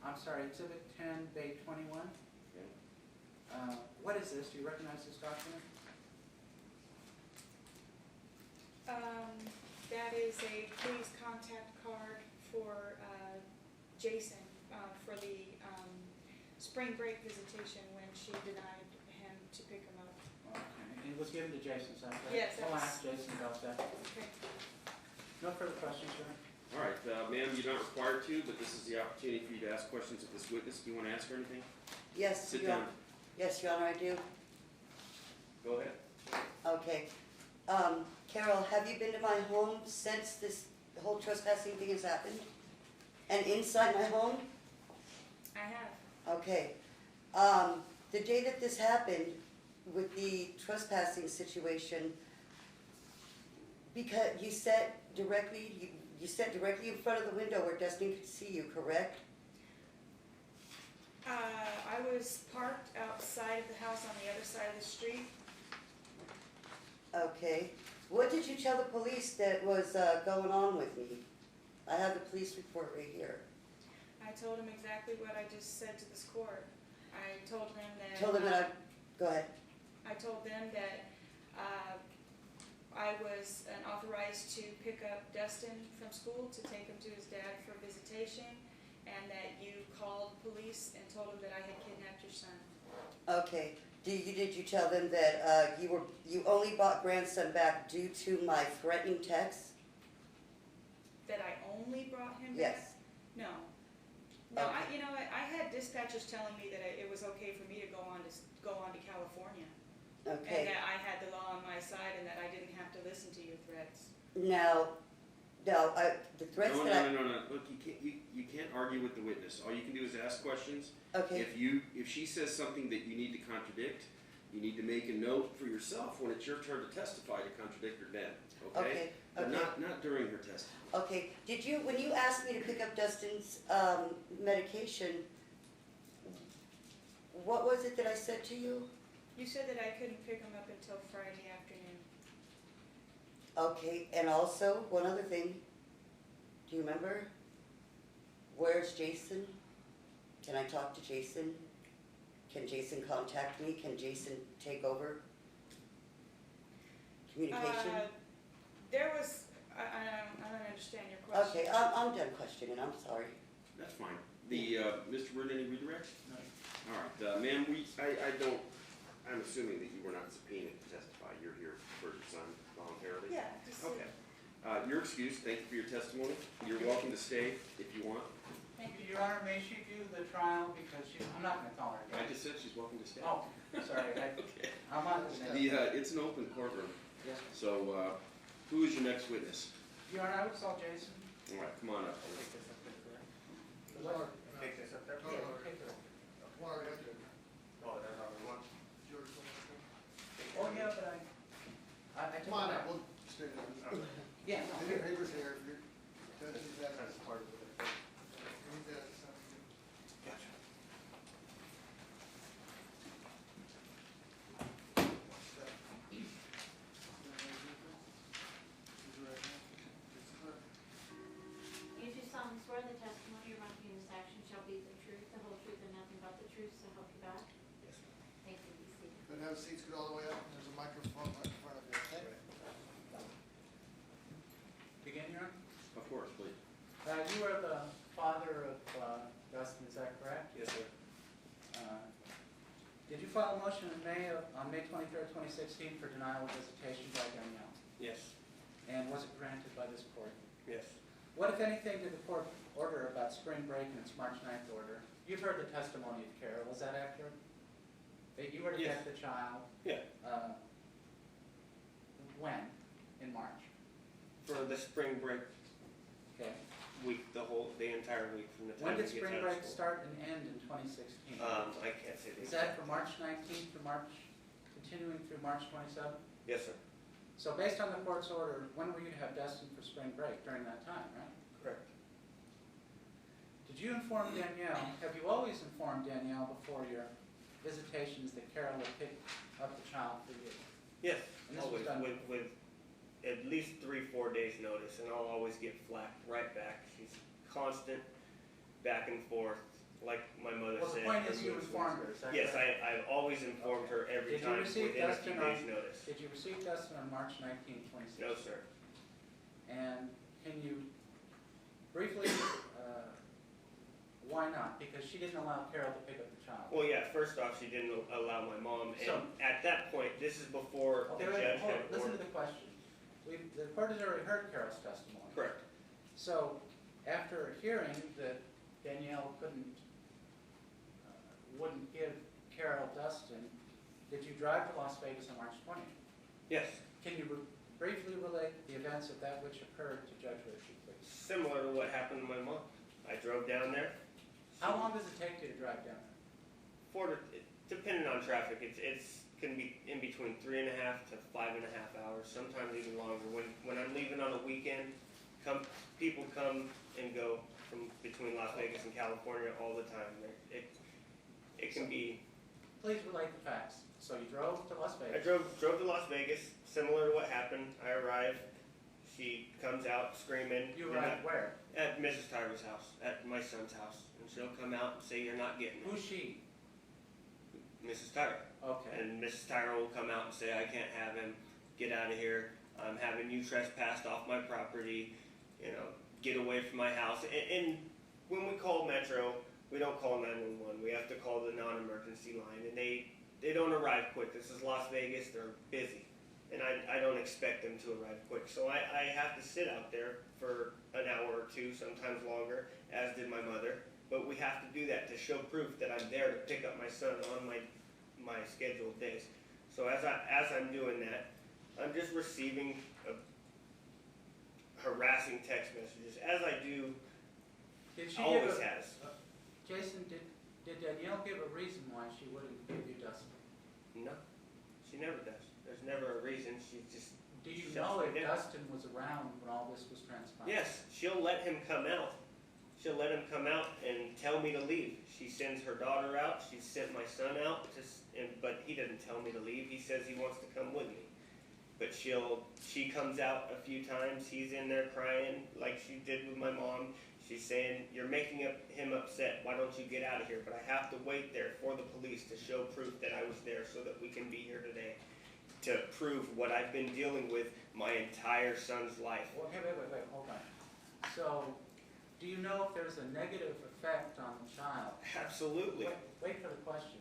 I'm sorry, Exhibit 10, Bait 21? Okay. What is this? Do you recognize this document? That is a please contact card for Jason for the spring break visitation when she denied him to pick him up. Okay. And it was given to Jason, is that correct? Yes, We'll that's- ask Jason about that. Okay. No further questions, sir? All right, ma'am, you're not required to, but this is the opportunity for you to ask questions of this witness. Do you want to ask her anything? Yes, Sit Your down. Honor. Yes, Your Honor, I do. Go ahead. Okay. Carol, have you been to my home since this whole trespassing thing has happened? And inside my home? I have. Okay. The day that this happened with the trespassing situation, because you sat directly, you sat directly in front of the window where Dustin could see you, correct? I was parked outside of the house on the other side of the street. Okay. What did you tell the police that was going on with me? I have the police report right here. I told him exactly what I just said to this court. I told him that. Told them that go ahead. I told them that I was authorized to pick up Dustin from school to take him to his dad for visitation, and that you called police and told him that I had kidnapped your son. Okay. Did you tell them that you only brought grandson back due to my threatening text? That I only brought him Yes. back? No. No, Okay. I had dispatchers telling me that it was okay for me to go on to California. And Okay. that I had the law on my side and that I didn't have to listen to your threats. Now, the threats No, that no, no, no, look, you can't argue with the witness. All you can do is ask questions. Okay. If she says something that you need to contradict, you need to make a note for yourself when it's your turn to testify to contradict her then, okay? Okay, But okay. not during her testimony. Okay, when you asked me to pick up Dustin's medication, what was it that I said to you? You said that I couldn't pick him up until Friday afternoon. Okay, and also, one other thing, do you remember? Where's Jason? Can I talk to Jason? Can Jason contact me? Can Jason take over communication? There was, I don't understand your question. Okay, I'm done questioning, I'm sorry. That's fine. Mr. Word, any redirect? No. All right, ma'am, I'm assuming that you were not subpoenaed to testify. You're here for your son voluntarily? Yeah, just. Okay. You're excused. Thank you for your testimony. You're welcome to stay if you want. Thank you, Your Honor. May she do the trial because I'm not going to call her I again. just said she's welcome to stay. Oh, sorry. Okay. I'm on the It's an open courtroom. Yes. So, who is your next witness? Your Honor, I would call Jason. All right, come on up. Take this up there, correct? What? Take this up there? No, no, Yeah, no. take it up. Well, I got you. Oh, there's only one. George, go ahead. Oh, yeah, but I took Come on it up, out. we'll straighten it out. Yeah, no, Leave here. your papers here, if you're, that's part of it. Leave that aside. Gotcha. You do solemnly swear the testimony you're about to give in this action shall be the truth, the whole truth, and nothing but the truth, so help you God? Yes. Thank you, be seated. Then have seats go all the way up, and there's a microphone right in front of you, okay? Begin, Your Honor? Of course, please. You are the father of Dustin, is that correct? Yes, sir. Did you file a motion on May 23rd, 2016 for denial of visitation by Danielle? Yes, And was it granted by this court? yes, What, if anything, did the court order about spring break and its March 9th order? You've heard the testimony of Carol, is that accurate? That you were to Yes. get the child, yeah. when? In March? For the spring break Okay. week, the entire week from the When time did he gets spring out break of school. start and end in 2016? I can't say the Is that from March 19th to March, continuing through March 27th? Yes, sir. So based on the court's order, when were you to have Dustin for spring break during that time, right? Correct. Did you inform Danielle, have you always informed Danielle before your visitations that Carol would pick up the child for you? Yes, And this was always done- with at least 3-4 days notice, and I'll always get flacked right back. She's constant back and forth, like my mother Well, the said. point her is you mood swings. informed her, is that Yes, correct? I've always informed her every Did you time receive within a Dustin few on- days' notice. Did you receive Dustin on March 19th, 2016? No, sir. And can you briefly, why not? Because she didn't allow Carol to pick up the child. Well, yeah, first off, she didn't allow my mom, and So- at that point, this is before Okay, the wait, judge hold, had listen to ordered. the question. The court has already heard Carol's testimony. Correct. So, after hearing that Danielle wouldn't give Carol Dustin, did you drive to Las Vegas on March 20th? Yes, Can you briefly relate the events of that which occurred to Judge Ritchie, please? similar to what happened to my mom. I drove down there. How long does it take you to drive down there? Depending on traffic, it's can be in between 3.5 to 5.5 hours, sometimes even longer. When I'm leaving on a weekend, people come and go from between Las Vegas and California all the time. It can be. Please relate the facts. So you drove to Las I Vegas. drove to Las Vegas, similar to what happened. I arrived. She comes out screaming. You arrived where? At Mrs. Tyra's house, at my son's house, and she'll come out and say, "You're not getting it." Who's she? Mrs. Tyra. Okay. And Mrs. Tyra will come out and say, "I can't have him. Get out of here. I'm having you trespassed off my property. You know, get away from my house." And when we call Metro, we don't call 911. We have to call the non-emergency line, and they don't arrive quick. This is Las Vegas. They're busy, and I don't expect them to arrive quick. So I have to sit out there for an hour or two, sometimes longer, as did my mother. But we have to do that to show proof that I'm there to pick up my son on my scheduled days. So as I'm doing that, I'm just receiving harassing text messages, as I do, Did she always give a, has. Jason, did Danielle give a reason why she wouldn't give you Dustin? No, she never does. There's never a reason. She just. Do you shuts know me if down. Dustin was around when all this was transpiring? Yes, she'll let him come out. She'll let him come out and tell me to leave. She sends her daughter out. She sent my son out, but he doesn't tell me to leave. He says he wants to come with me. But she comes out a few times. He's in there crying like she did with my mom. She's saying, "You're making him upset. Why don't you get out of here?" But I have to wait there for the police to show proof that I was there so that we can be here today to prove what I've been dealing with my entire son's life. Well, wait, hold on. So, do you know if there's a negative effect on the child? Absolutely. Wait for the question.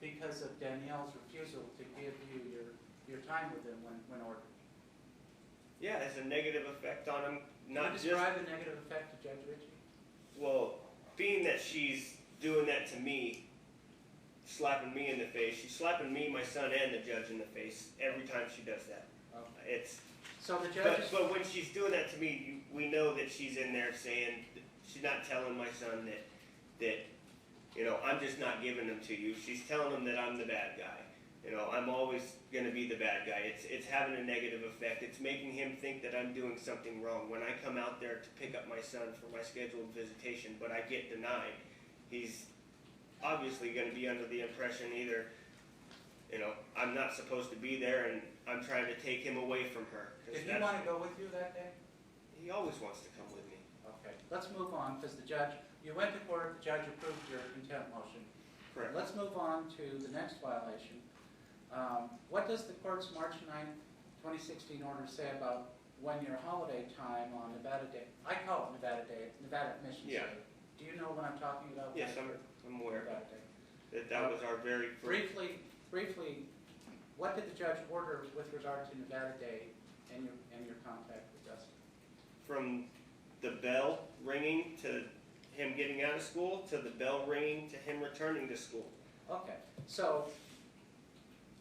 Because of Danielle's refusal to give you your time with him when ordered. Yeah, it's a negative effect on him. Can Not you just, describe the negative effect to Judge Ritchie? well, being that she's doing that to me, slapping me in the face, she's slapping me, my son, and the judge in the face every time she does that. Okay. It's, So the judge is... but when she's doing that to me, we know that she's in there saying, she's not telling my son that you know, I'm just not giving them to you. She's telling him that I'm the bad guy. You know, I'm always going to be the bad guy. It's having a negative effect. It's making him think that I'm doing something wrong. When I come out there to pick up my son for my scheduled visitation, but I get denied, he's obviously going to be under the impression either, you know, I'm not supposed to be there and I'm trying to take him away from her. Did he want to go with you that day? He always wants to come with me. Okay, let's move on, because the judge, you went to court, the judge approved your contempt motion. Correct. Let's move on to the next violation. What does the court's March 9th, 2016 order say about when your holiday time on Nevada Day, I call it Nevada Day, it's Nevada Admissions Yeah. Day. Do you know what I'm talking about? Yes, I'm aware Nevada Day. that was our very first. Briefly, what did the judge order with regard to Nevada Day and your contact with Dustin? From the bell ringing to him getting out of school to the bell ringing to him returning to school. Okay, so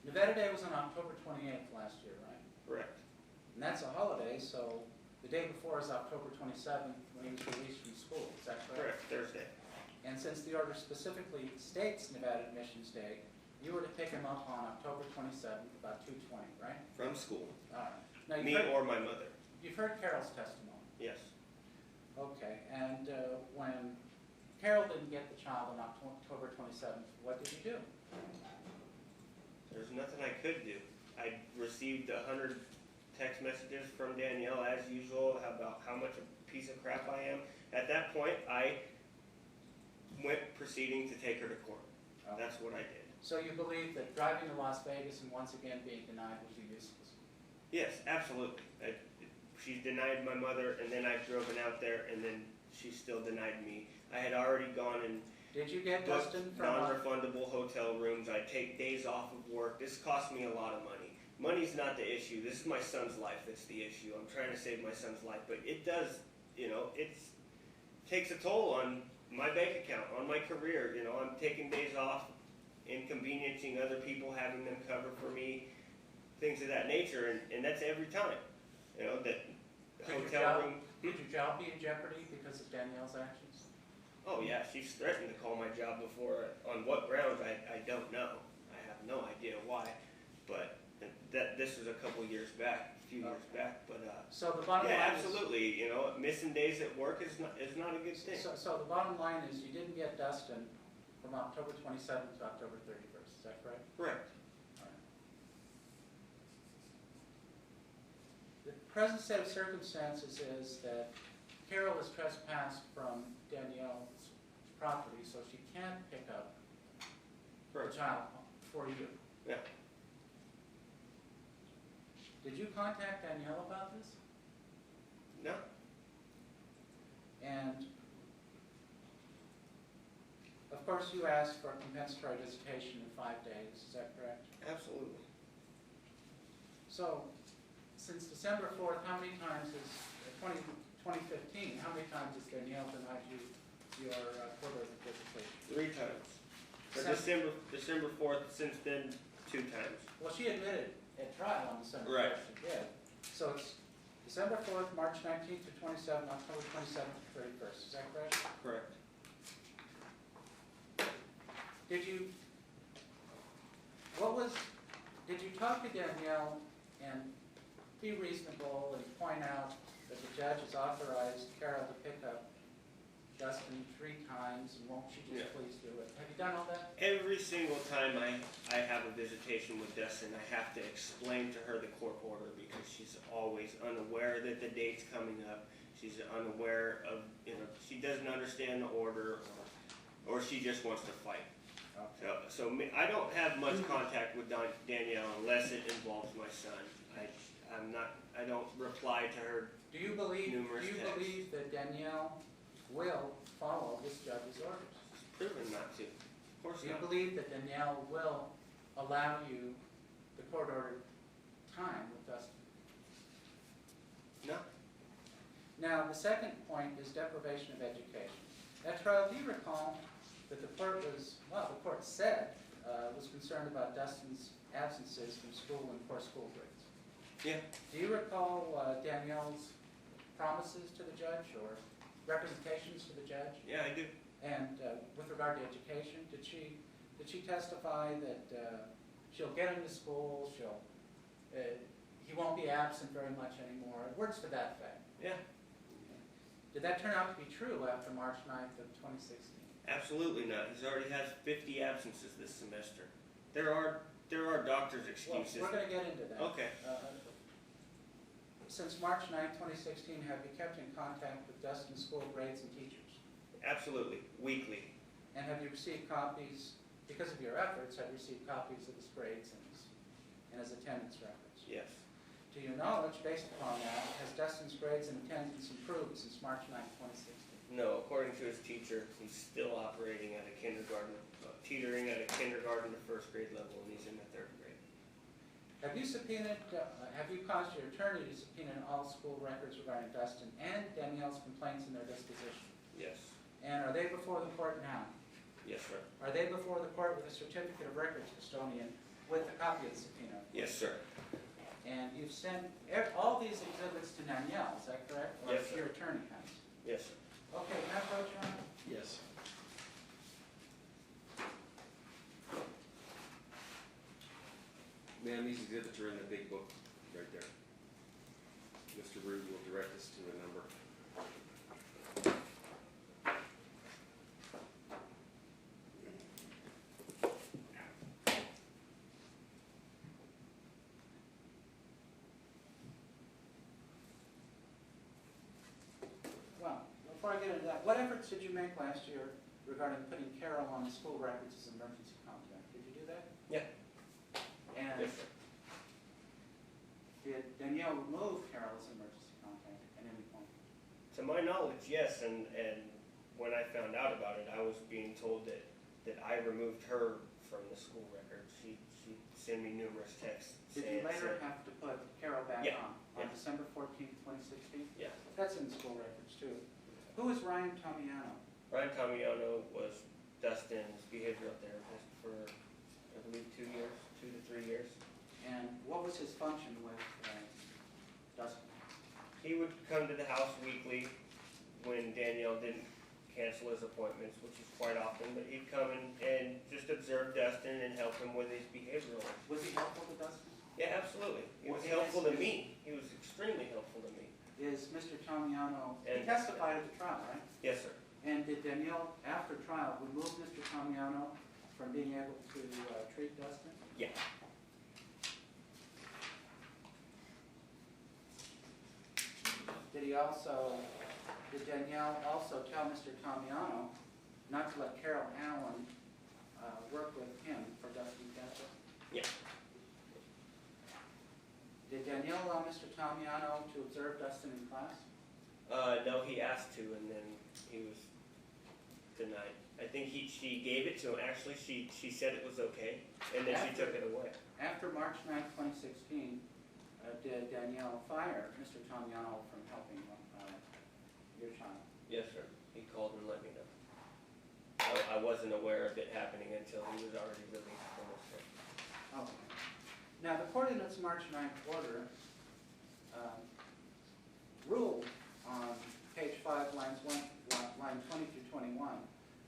Nevada Day was on October 28th last year, right? Correct. And that's a holiday, so the day before is October 27th when he was released from school, is that correct? Correct, Thursday. And since the order specifically states Nevada Admissions Day, you were to pick him up on October 27th, about 2:20, right? From school. All right. Now, Me or my mother. you've heard Carol's testimony. Yes. Okay, and when Carol didn't get the child on October 27th, what did you do? There's nothing I could do. I received 100 text messages from Danielle as usual about how much a piece of crap I am. At that point, I went proceeding to take her to court. That's what I did. So you believe that driving to Las Vegas and once again being denied was useless? Yes, absolutely. She denied my mother, and then I've driven out there, and then she still denied me. I had already gone and Did you get booked Dustin from non-refundable hotel rooms. I take days off of work. This cost me a lot of money. Money's not the issue. This is my son's life that's the issue. I'm trying to save my son's life, but it does, you know, it takes a toll on my bank account, on my career. You know, I'm taking days off, inconveniencing other people, having them cover for me, things of that nature, and that's every time. You know, that Could your hotel job- room. Could your job be in jeopardy because of Danielle's actions? Oh yeah, she's threatened to call my job before. On what grounds, I don't know. I have no idea why. But this was a couple years back, a few years back. But So the bottom yeah, line is. absolutely. You know, missing days at work is not a good thing. So the bottom line is you didn't get Dustin from October 27th to October 31st, is that correct? Correct. All right. The present set of circumstances is that Carol is trespassed from Danielle's property, so she can't pick up the Correct. child for you. Yeah. Did you contact Danielle about this? No. And of course you asked for a compensatory visitation in 5 days, is that correct? Absolutely. So, since December 4th, how many times is, 2015, how many times has Danielle denied you your court-ordered visitation? 3 times. For Seven. December 4th, since then, 2 times. Well, she admitted at trial on December 4th. Right. She did. So it's December 4th, March 19th to 27th, October 27th to 31st, is that correct? Correct. Did you talk to Danielle and be reasonable and point out that the judge has authorized Carol to pick up Dustin 3 times, and won't she just Yeah. please do it? Have you done all that? Every single time I have a visitation with Dustin, I have to explain to her the court order because she's always unaware that the date's coming up. She's unaware of, she doesn't understand the order, or she just wants to fight. I don't have much contact with Danielle unless it involves my son. I don't reply to her. Do you believe Numerous texts. that Danielle will follow this judge's orders? She's proven not to. Of course Do you not. believe that Danielle will allow you the court-ordered time with Dustin? No. Now, the second point is deprivation of education. At trial, do you recall that the court said, was concerned about Dustin's absences from school and poor school grades? Yeah. Do you recall Danielle's promises to the judge or representations to the judge? Yeah, I do. And with regard to education, did she testify that she'll get him to school, he won't be absent very much anymore? Words to that effect. Yeah. Did that turn out to be true after March 9th of 2016? Absolutely not. He's already has 50 absences this semester. There are doctor's excuses. Well, we're going to get into that. Okay. Since March 9th, 2016, have you kept in contact with Dustin's school grades and teachers? Absolutely. Weekly. And have you received copies, because of your efforts, have you received copies of his grades and his attendance records? Yes. To your knowledge, based upon that, has Dustin's grades and attendance improved since March 9th, 2016? No, according to his teacher, he's still operating at a kindergarten, teetering at a kindergarten to 1st grade level, and he's in the 3rd grade. Have you caused your attorney to subpoena all school records regarding Dustin and Danielle's complaints in their disposition? Yes. And are they before the court now? Yes, sir. Are they before the court with a certificate of records custodian with a copy of the subpoena? Yes, sir. And you've sent all these exhibits to Danielle, is that correct? Yes, Or sir. your attorney has? Yes, sir. Okay, can I approach you on it? Yes. Ma'am, these exhibits are in the big book right there. Mr. Rude will direct us to a number. Well, before I get into that, what efforts did you make last year regarding putting Carol on the school records as emergency contact? Did you do that? Yeah. And Yes, sir. did Danielle remove Carol as emergency contact at any point? To my knowledge, yes, and when I found out about it, I was being told that I removed her from the school record. She sent me numerous texts Did saying. you later have to put Carol back Yeah, on yeah. December 14th, 2016? Yeah. That's in the school records too. Who is Ryan Tomiano? Ryan Tomiano was Dustin's behavioral therapist for, I believe, 2 years, 2 to 3 years. And what was his function with Dustin? He would come to the house weekly when Danielle didn't cancel his appointments, which is quite often, but he'd come and just observe Dustin and help him with his behavioral. Was he helpful to Dustin? Yeah, absolutely. He was Was he helpful to nice? me. He was extremely helpful to me. Is Mr. Tomiano, he And- testified at the trial, right? Yes, sir. And did Danielle, after trial, remove Mr. Tomiano from being able to treat Dustin? Yeah. Did Danielle also tell Mr. Tomiano not to let Carol Allen work with him for Dustin's benefit? Yeah. Did Danielle allow Mr. Tomiano to observe Dustin in class? No, he asked to, and then he was denied. I think she gave it to him. Actually, she said it was okay, and then she took it away. After March 9, 2016, did Danielle fire Mr. Tomiano from helping your child? Yes, sir. He called and let me know. I wasn't aware of it happening until he was already released from his care. Okay. Now, the court in its March 9th order ruled on page 5, line 20 through 21,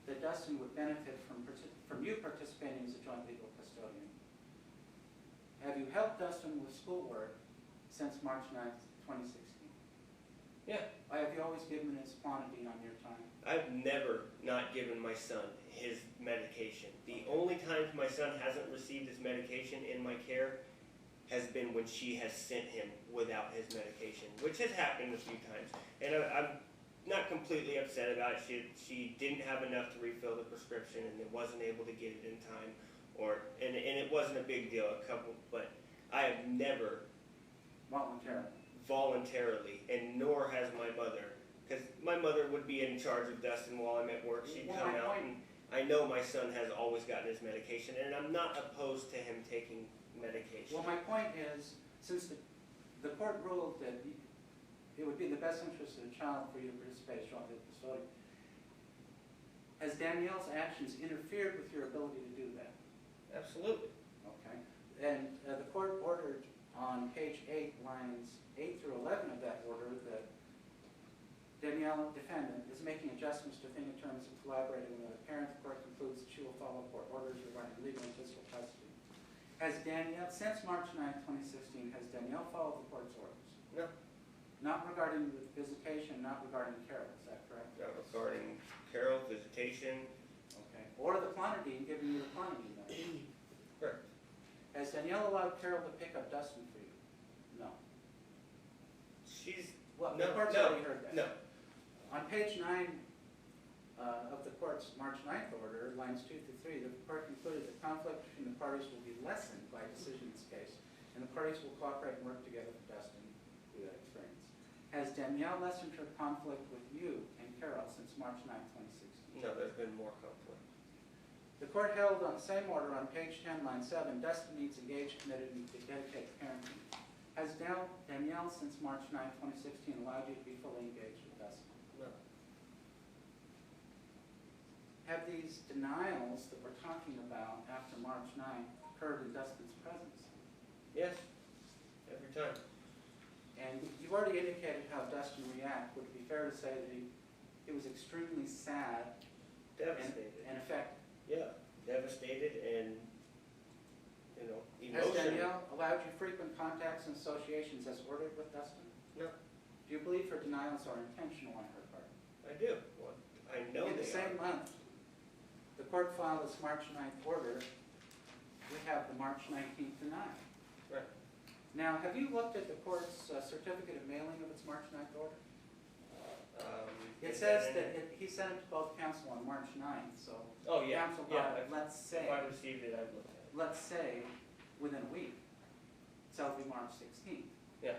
that Dustin would benefit from you participating as a joint legal custodian. Have you helped Dustin with schoolwork since March 9th, 2016? Yeah. Have you always given his quantity on your time? I've never not given my son his medication. The only times my son hasn't received his medication in my care has been when she has sent him without his medication, which has happened a few times. And I'm not completely upset about it. She didn't have enough to refill the prescription and it wasn't able to get it in time, and it wasn't a big deal, but I have never voluntarily, and nor has my mother, because my mother would be in charge of Dustin while I'm at work. She'd come out, and I know my son has always gotten his medication, and I'm not opposed to him taking medication. Well, my point is, since the court ruled that it would be in the best interest of the child for you to participate as joint legal custodian, has Danielle's actions interfered with your ability to do that? Absolutely. Okay. And the court ordered on page 8, lines 8 through 11 of that order that Danielle, defendant, is making adjustments to things in terms of collaborating with a parent. The court concludes that she will follow court orders regarding legal and physical custody. Has Danielle, since March 9, 2016, has Danielle followed the court's orders? No. Not regarding the visitation, not regarding Carol, is that correct? Not regarding Carol, visitation. Okay. Or the quantity, giving you the quantity then? Correct. Has Danielle allowed Carol to pick up Dustin for you? No. Well, the court's already heard that. No. On page 9 of the court's March 9th order, lines 2 through 3, the court concluded that conflict between the parties will be lessened by decision in this case, and the parties will cooperate and work together for Dustin through that experience. Has Danielle lessened her conflict with you and Carol since March 9, 2016? No, there's been more conflict. The court held on the same order on page 10, line 7, Dustin needs engaged, committed, and dedicated parenting. Has Danielle, since March 9, 2016, allowed you to be fully engaged with Dustin? No. Have these denials that we're talking about after March 9 occurred in Dustin's presence? Yes. Every time. And you've already indicated how Dustin reacted. Would it be fair to say that he was extremely sad Devastated. and affected? Yeah. Devastated and, Has emotional. Danielle allowed you frequent contacts and associations as ordered with Dustin? No. Do you believe her denials are intentional on her part? I do. Well, I know In the they same are. month, the court filed its March 9th order. We have the March 19th denial. Right. Now, have you looked at the court's certificate of mailing of its March 9th order? It says that he sent it to both counsel on March 9th, so Oh, yeah. counsel Yeah. got it, let's If I received it, I'd look at it. let's say, within a week. So it'll be March 16th. Yeah.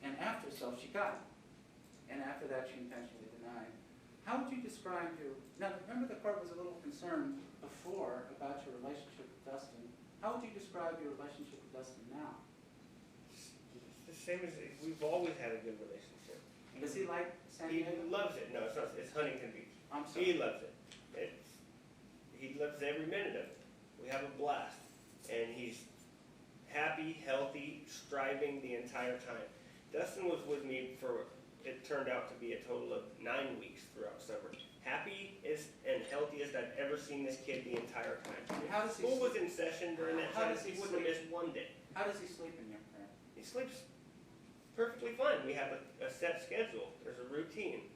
And after, so she got it. And after that, she intentionally denied. How would you describe now remember the court was a little concerned before about your relationship with Dustin. How would you describe your relationship with Dustin now? It's the same as, we've always had a good relationship. Does he like San He Diego? loves it. No, it's not. It's Huntington Beach. I'm He sorry. loves it. He loves every minute of it. We have a blast. And he's happy, healthy, striving the entire time. Dustin was with me for it turned out to be a total of 9 weeks throughout summer. Happy as and healthy as I've ever seen this kid the entire time. How does he School was sleep? in session during that How time. does he He wouldn't have sleep? missed one day. How does he sleep in your care? He sleeps perfectly fine. We have a set schedule. There's a routine.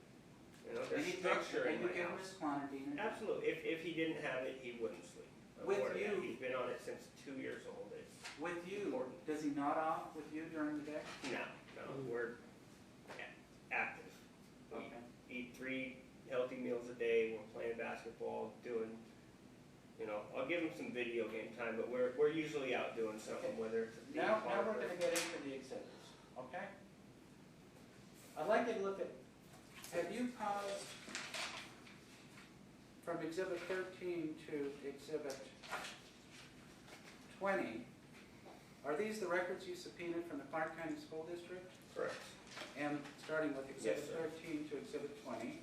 You know, And there's he takes, structure and in you my give him house. his clonidine? Absolutely. If he didn't have it, he wouldn't sleep. With More than that, you. He's been on it since 2 years old. It's With you, important. does he nod off with you during the day? No, we're active. We Okay. eat 3 healthy meals a day. We're playing basketball, doing, I'll give him some video game time, but we're usually out doing something, whether it's a theme Now park we're or- gonna get into the exhibits, okay? I'd like you to look at, have you paused from exhibit 13 to exhibit 20? Are these the records you subpoenaed from the Clark County School District? Correct. And starting with exhibit Yes, sir. 13 to exhibit 20?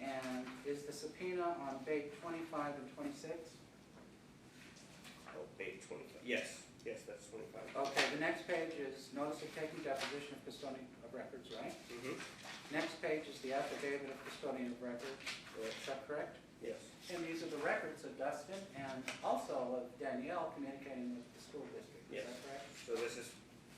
And is the subpoena on page 25 and 26? Oh, page 25. Yes, that's 25. Okay, the next page is notice of taking deposition of custodian of records, right? Mm-hmm. Next page is the affidavit of custodian of records, is that correct? Yes. And these are the records of Dustin and also of Danielle communicating with the school district, is Yes. that correct? So this is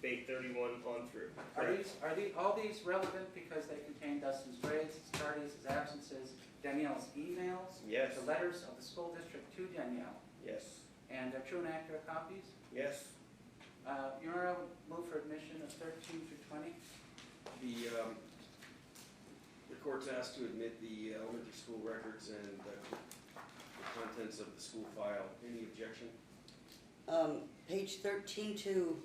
page 31 on through. Are these, all these relevant because they contain Dustin's grades, his tardies, his absences, Danielle's emails? Yes. The letters of the school district to Danielle, Yes. and they're true and accurate copies? Yes. Your Honor, I would move for admission of 13 through 20. The court's asked to admit the elementary school records and the contents of the school file. Any objection? Page 13 to,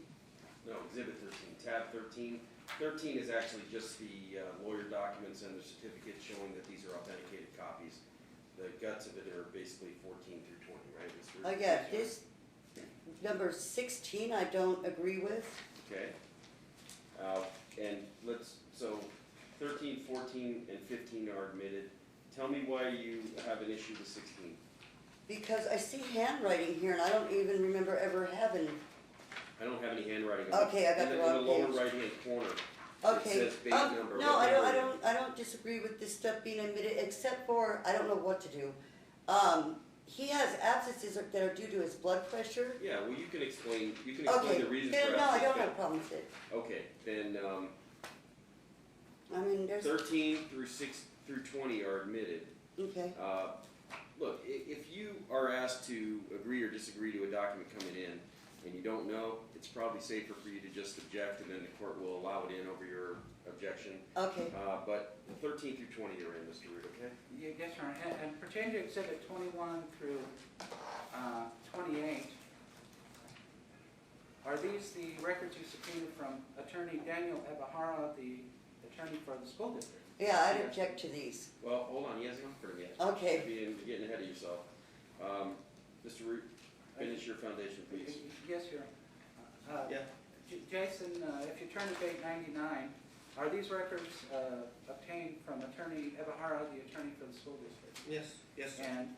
No, exhibit 13, tab 13. 13 is actually just the lawyer documents and the certificate showing that these are authenticated copies. The guts of it are basically 14 through 20, right, Mr. oh yeah, this, number 16 I don't agree with. Okay. And so 13, 14, and 15 are admitted. Tell me why you have an issue with 16. Because I see handwriting here and I don't even remember ever having, I don't have any handwriting on it. Okay, I got the wrong In the lower page. right-hand corner, okay. it says page number. No, Let me read it. I don't disagree with this stuff being admitted, except for, I don't know what to do. He has abscesses that are due to his blood pressure. Yeah, well, you can explain Okay, the reasons then, for no, I absence. don't have a problem with it. Okay, then, I mean, there's, 13 through 20 are admitted. okay, Look, if you are asked to agree or disagree to a document coming in and you don't know, it's probably safer for you to just object and then the court will allow it in over your objection. okay. But 13 through 20 are in, Mr. Root, okay? Yes, Your Honor, and pertaining to exhibit 21 through 28, are these the records you subpoenaed from Attorney Daniel Ebahara, the attorney for the school district? Yeah, I'd object to these. Well, hold on, he hasn't gone for them yet. Okay. You're getting ahead of yourself. Mr. Root, finish your foundation, please. Yes, Your Honor. Yeah. Jason, if you turn to page 99, are these records obtained from Attorney Ebahara, the attorney for the school district? Yes. Yes. And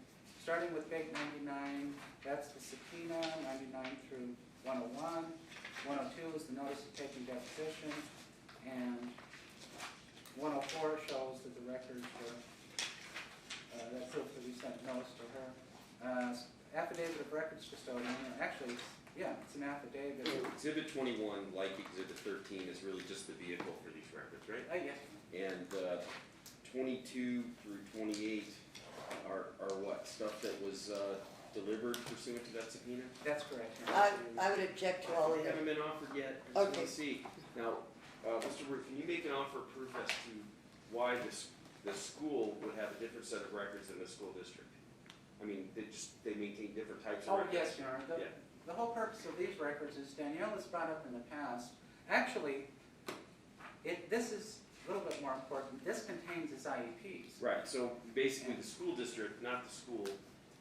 starting with page 99, that's the subpoena, 99 through 101. 102 is the notice of taking deposition, and 104 shows that the records were, that proof that we sent notice to her. Affidavit of records custodian, actually, yeah, it's an affidavit. Exhibit 21, like Exhibit 13, is really just the vehicle for these records, right? Yes. And 22 through 28 are what? Stuff that was delivered pursuant to that subpoena? That's correct. Your Honor. I would object to all of They them. haven't been offered yet. I just Okay. want to see. Now, Mr. Root, can you make an offer of proof as to why the school would have a different set of records than the school district? I mean, they maintain different types of Oh, records. yes, Your Honor. Yeah. The whole purpose of these records is Danielle has brought up in the past, actually, this is a little bit more important. This contains his IEPs. Right, so basically the school district, not the school,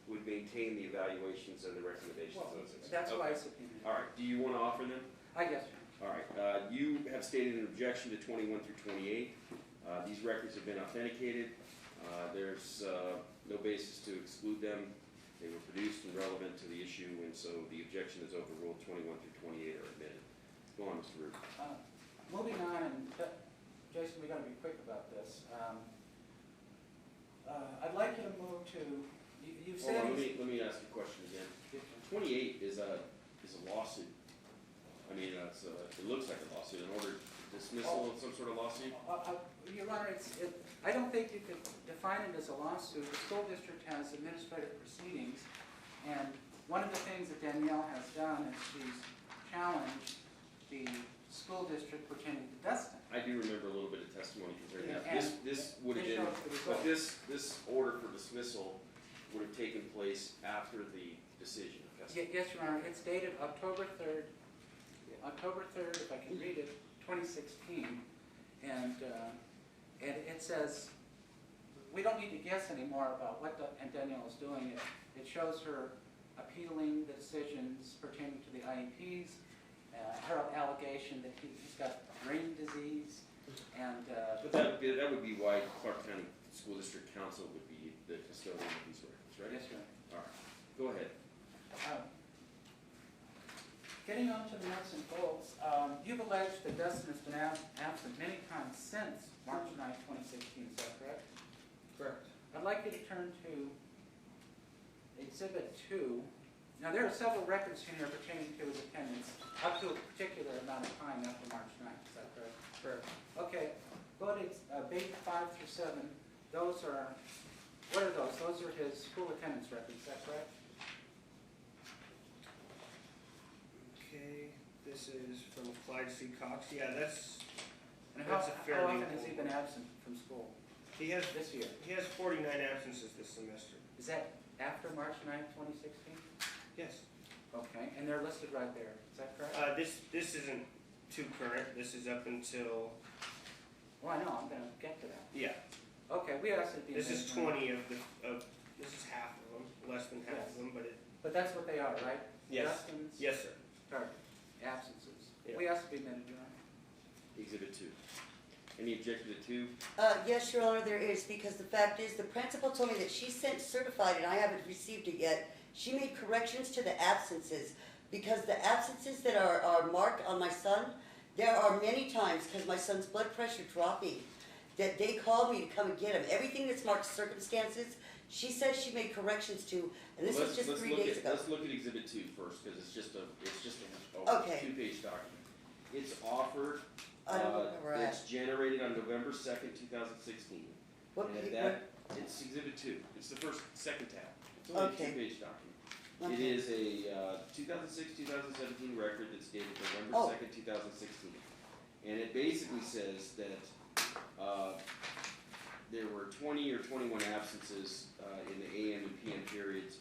would maintain the evaluations and the recommendations Well, of those things. that's why I Okay. subpoenaed. All right, do you want to offer them? Yes, Your Honor. All right, you have stated an objection to 21 through 28. These records have been authenticated. There's no basis to exclude them. They were produced and relevant to the issue, and so the objection is overruled. 21 through 28 are admitted. Go on, Mr. Root. Moving on, and Jason, we gotta be quick about this. I'd like you to move to, you've Hold said. on, let me ask you a question again. 28 is a lawsuit. I mean, it looks like a lawsuit, an order dismissal of some sort of lawsuit? Your Honor, I don't think you could define it as a lawsuit. The school district has administrative proceedings, and one of the things that Danielle has done is she's challenged the school district pertaining to Dustin. I do remember a little bit of testimony concerning that. And This would have this been, shows the but result. this order for dismissal would have taken place after the decision of custody. Yes, Your Honor, it's dated October 3rd, if I can read it, 2016, and it says, we don't need to guess anymore about what and Danielle is doing. It shows her appealing the decisions pertaining to the IEPs, her allegation that he's got brain disease, and But that would be why Clark County School District Council would be the custodian of these records, right? yes, Your Honor. All right, go ahead. Getting on to the nuts and bolts, you've alleged that Dustin has been absent many times since March 9, 2016, is that correct? Correct. I'd like you to turn to Exhibit 2. Now, there are several records in here pertaining to his attendance up to a particular amount of time after March 9th, is that correct? Correct. Okay, go to Bait 5 through 7. Those are, what are those? Those are his school attendance records, is that correct? Okay, this is from Clyde C. Cox. Yeah, that's And That's a how fairly often has he been absent from school he has this year? 49 absences this semester. Is that after March 9th, 2016? Yes. Okay, and they're listed right there, is that correct? This isn't too current. This is up until Well, I know, I'm gonna get to that. yeah. Okay, we asked it. This is 20 of this is half of them, less than half Yes. of them, but it. But that's what they are, right? Yes. Dustin's Yes, sir. absences. Yeah. We asked to be admitted, Your Honor. Exhibit 2. Any objection to 2? Yes, Your Honor, there is, because the fact is, the principal told me that she sent certified, and I haven't received it yet. She made corrections to the absences, because the absences that are marked on my son, there are many times, because my son's blood pressure dropping, that they called me to come and get him. Everything that's marked circumstances, she says she made corrections to, and this was just 3 days ago. Let's look at Exhibit 2 first, because it's just a Okay. 2-page document. It's offered, I don't know where we're it's at. generated on November 2nd, 2016. What And at page- that, it's Exhibit 2. It's the second tab. It's only Okay. a 2-page document. It Okay. is a 2006-2017 record that's dated November Oh. 2nd, 2016. And it basically says that there were 20 or 21 absences in the AM and PM periods,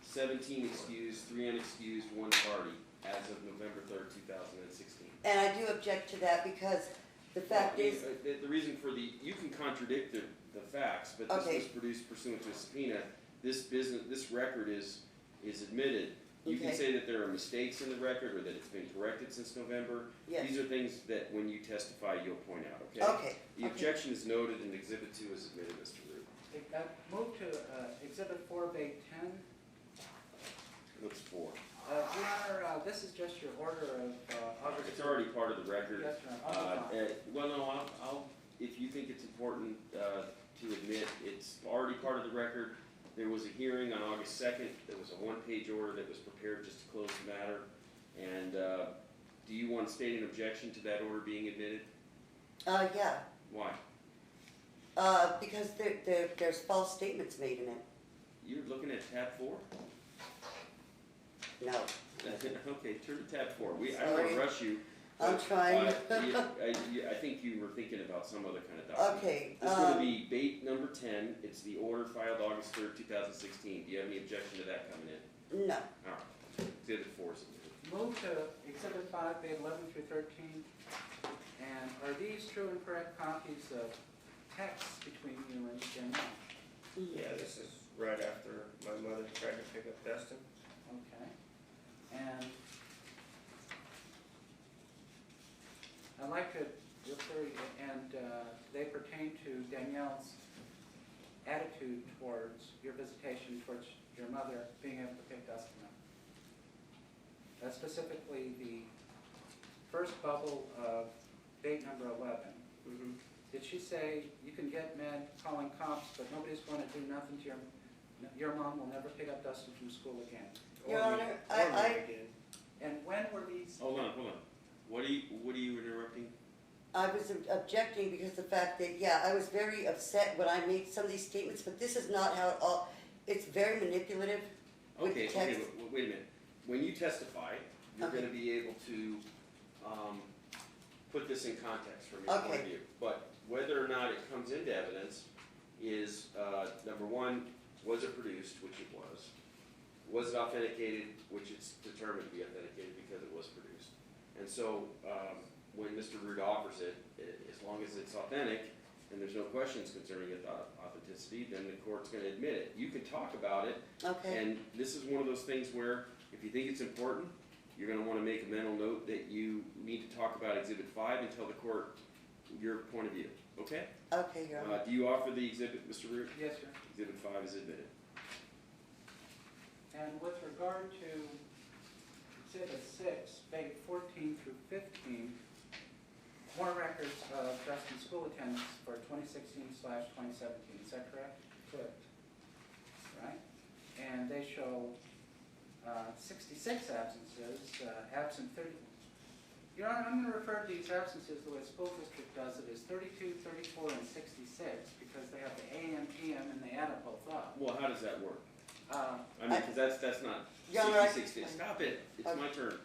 17 excused, 3 unexcused, 1 tardy, as of November 3rd, 2016. And I do object to that, because the fact is, The reason for you can contradict the facts, but this Okay. was produced pursuant to a subpoena. This record is admitted. You can Okay. say that there are mistakes in the record or that it's been corrected since November. yes, These are things that when you testify, you'll point out, okay? okay, The okay. objection is noted and Exhibit 2 is admitted, Mr. Root. Move to Exhibit 4, Bait 10. What's 4? Your Honor, this is just your order of August. It's already part of the record. Yes, Your Honor. I'll move on. Well, no, I'll, if you think it's important to admit, it's already part of the record. There was a hearing on August 2nd. There was a 1-page order that was prepared just to close the matter. And do you want to state an objection to that order being admitted? Yeah, Why? because there's false statements made in it. You're looking at tab 4? No, Okay, turn to tab 4. I don't want to Sorry. rush you. I'm trying. I think you were thinking about some other kind of document. Okay, This is going to be Bait number 10. It's the order filed August 3rd, 2016. Do you have any objection to that coming in? no, All right. Exhibit 4 is admitted. Move to Exhibit 5, Bait 11 through 13. And are these true and correct copies of texts between you and Danielle? Yeah, this is right after my mother tried to pick up Dustin. Okay. And I'd like to refer, and they pertain to Danielle's attitude towards your visitation, towards your mother being able to pick Dustin up. Specifically, the first bubble of Bait number 11. Mm-hmm. did she say, you can get mad calling cops, but nobody's going to do nothing to your mom will never pick up Dustin from school again? Your Or me- Honor, or me I- again. And when were these? Hold on. What are you interrupting? I was objecting because the fact that, yeah, I was very upset when I made some of these statements, but this is not how it all, it's very manipulative with Okay, text. wait a minute. When you testify, you're Okay. gonna be able to, put this in context from your point of Okay. view. But whether or not it comes into evidence is, number one, was it produced, which it was? Was it authenticated, which it's determined to be authenticated because it was produced? And so, when Mr. Root offers it, as long as it's authentic, and there's no questions concerning its authenticity, then the court's gonna admit it. You can talk about it, Okay, and this is one of those things where, if you think it's important, you're gonna wanna make a mental note that you need to talk about Exhibit 5 and tell the court your point of view, okay? okay, Your Honor. Do you offer the exhibit, Mr. Root? Yes, sir. Exhibit 5 is admitted. And with regard to Exhibit 6, page 14 through 15, more records of Dustin school attendance for 2016/2017, is that correct? Correct. Right? And they show 66 absences, absent 30. Your Honor, I'm going to refer to these absences the way the school district does it, is 32, 34, and 66, because they have the AM, PM, and they add them both up. Well, how does that work? Uh, I mean, because that's not Your Honor, 66 days. Stop it, it's my turn.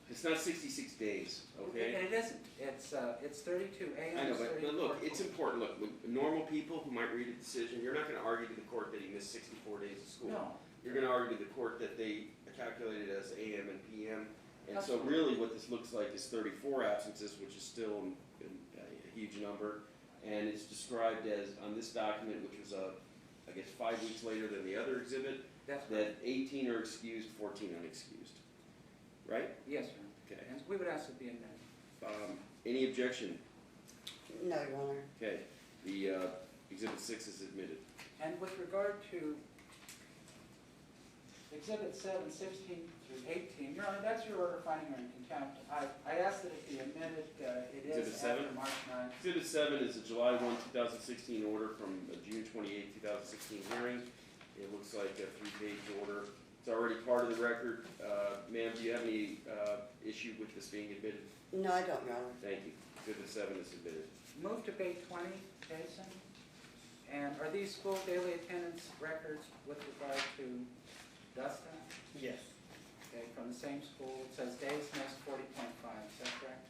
It's not 66 days, okay? It isn't. It's 32 AM. I know, it's but 34. look, it's important. Look, with normal people who might read a decision, you're not gonna argue to the court that he missed 64 days of school. No. You're gonna argue to the court that they calculated as AM and PM. And so Absolutely. really what this looks like is 34 absences, which is still a huge number. And it's described as, on this document, which was, I guess, 5 weeks later than the other exhibit, That's right. that 18 are excused, 14 unexcused. Right? Yes, sir. Okay. And we would ask it be amended. Any objection? No, Your Honor. Okay, the exhibit 6 is admitted. And with regard to Exhibit 7, 16 through 18, Your Honor, that's your order finding her in contempt. I asked that it be amended. It Exhibit is 7? after March 9th. Exhibit 7 is a July 1, 2016 order from a June 28, 2016 hearing. It looks like a 3-page order. It's already part of the record. Ma'am, do you have any issue with this being admitted? No, I don't, Your Honor. Thank you. Exhibit 7 is admitted. Move to page 20, Jason. And are these school daily attendance records with regard to Dustin? Yes. Okay, from the same school. It says days missed 40.5. Is that correct?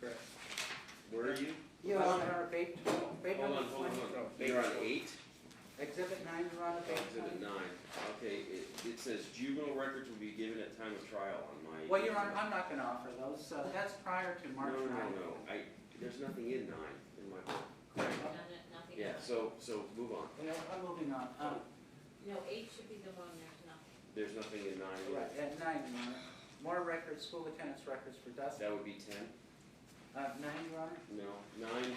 Correct. Where are you? Your Honor. Page Hold number on, hold on, 20. hold on. You're on 8? Exhibit 9, Your Honor, page Exhibit 20. 9. Okay, it says juvenile records will be given at time of trial on my. Well, Your Honor, I'm not going to offer those. That's prior to March 9th. No. There's nothing in 9 in my book. Nothing. Yeah, so move on. Yeah, I'm moving on. No, 8 should be the one, there's nothing. There's nothing in 9 either. Right, at 9, Your Honor. More records, school attendance records for Dustin. That would be 10. 9, Your Honor. No, 9,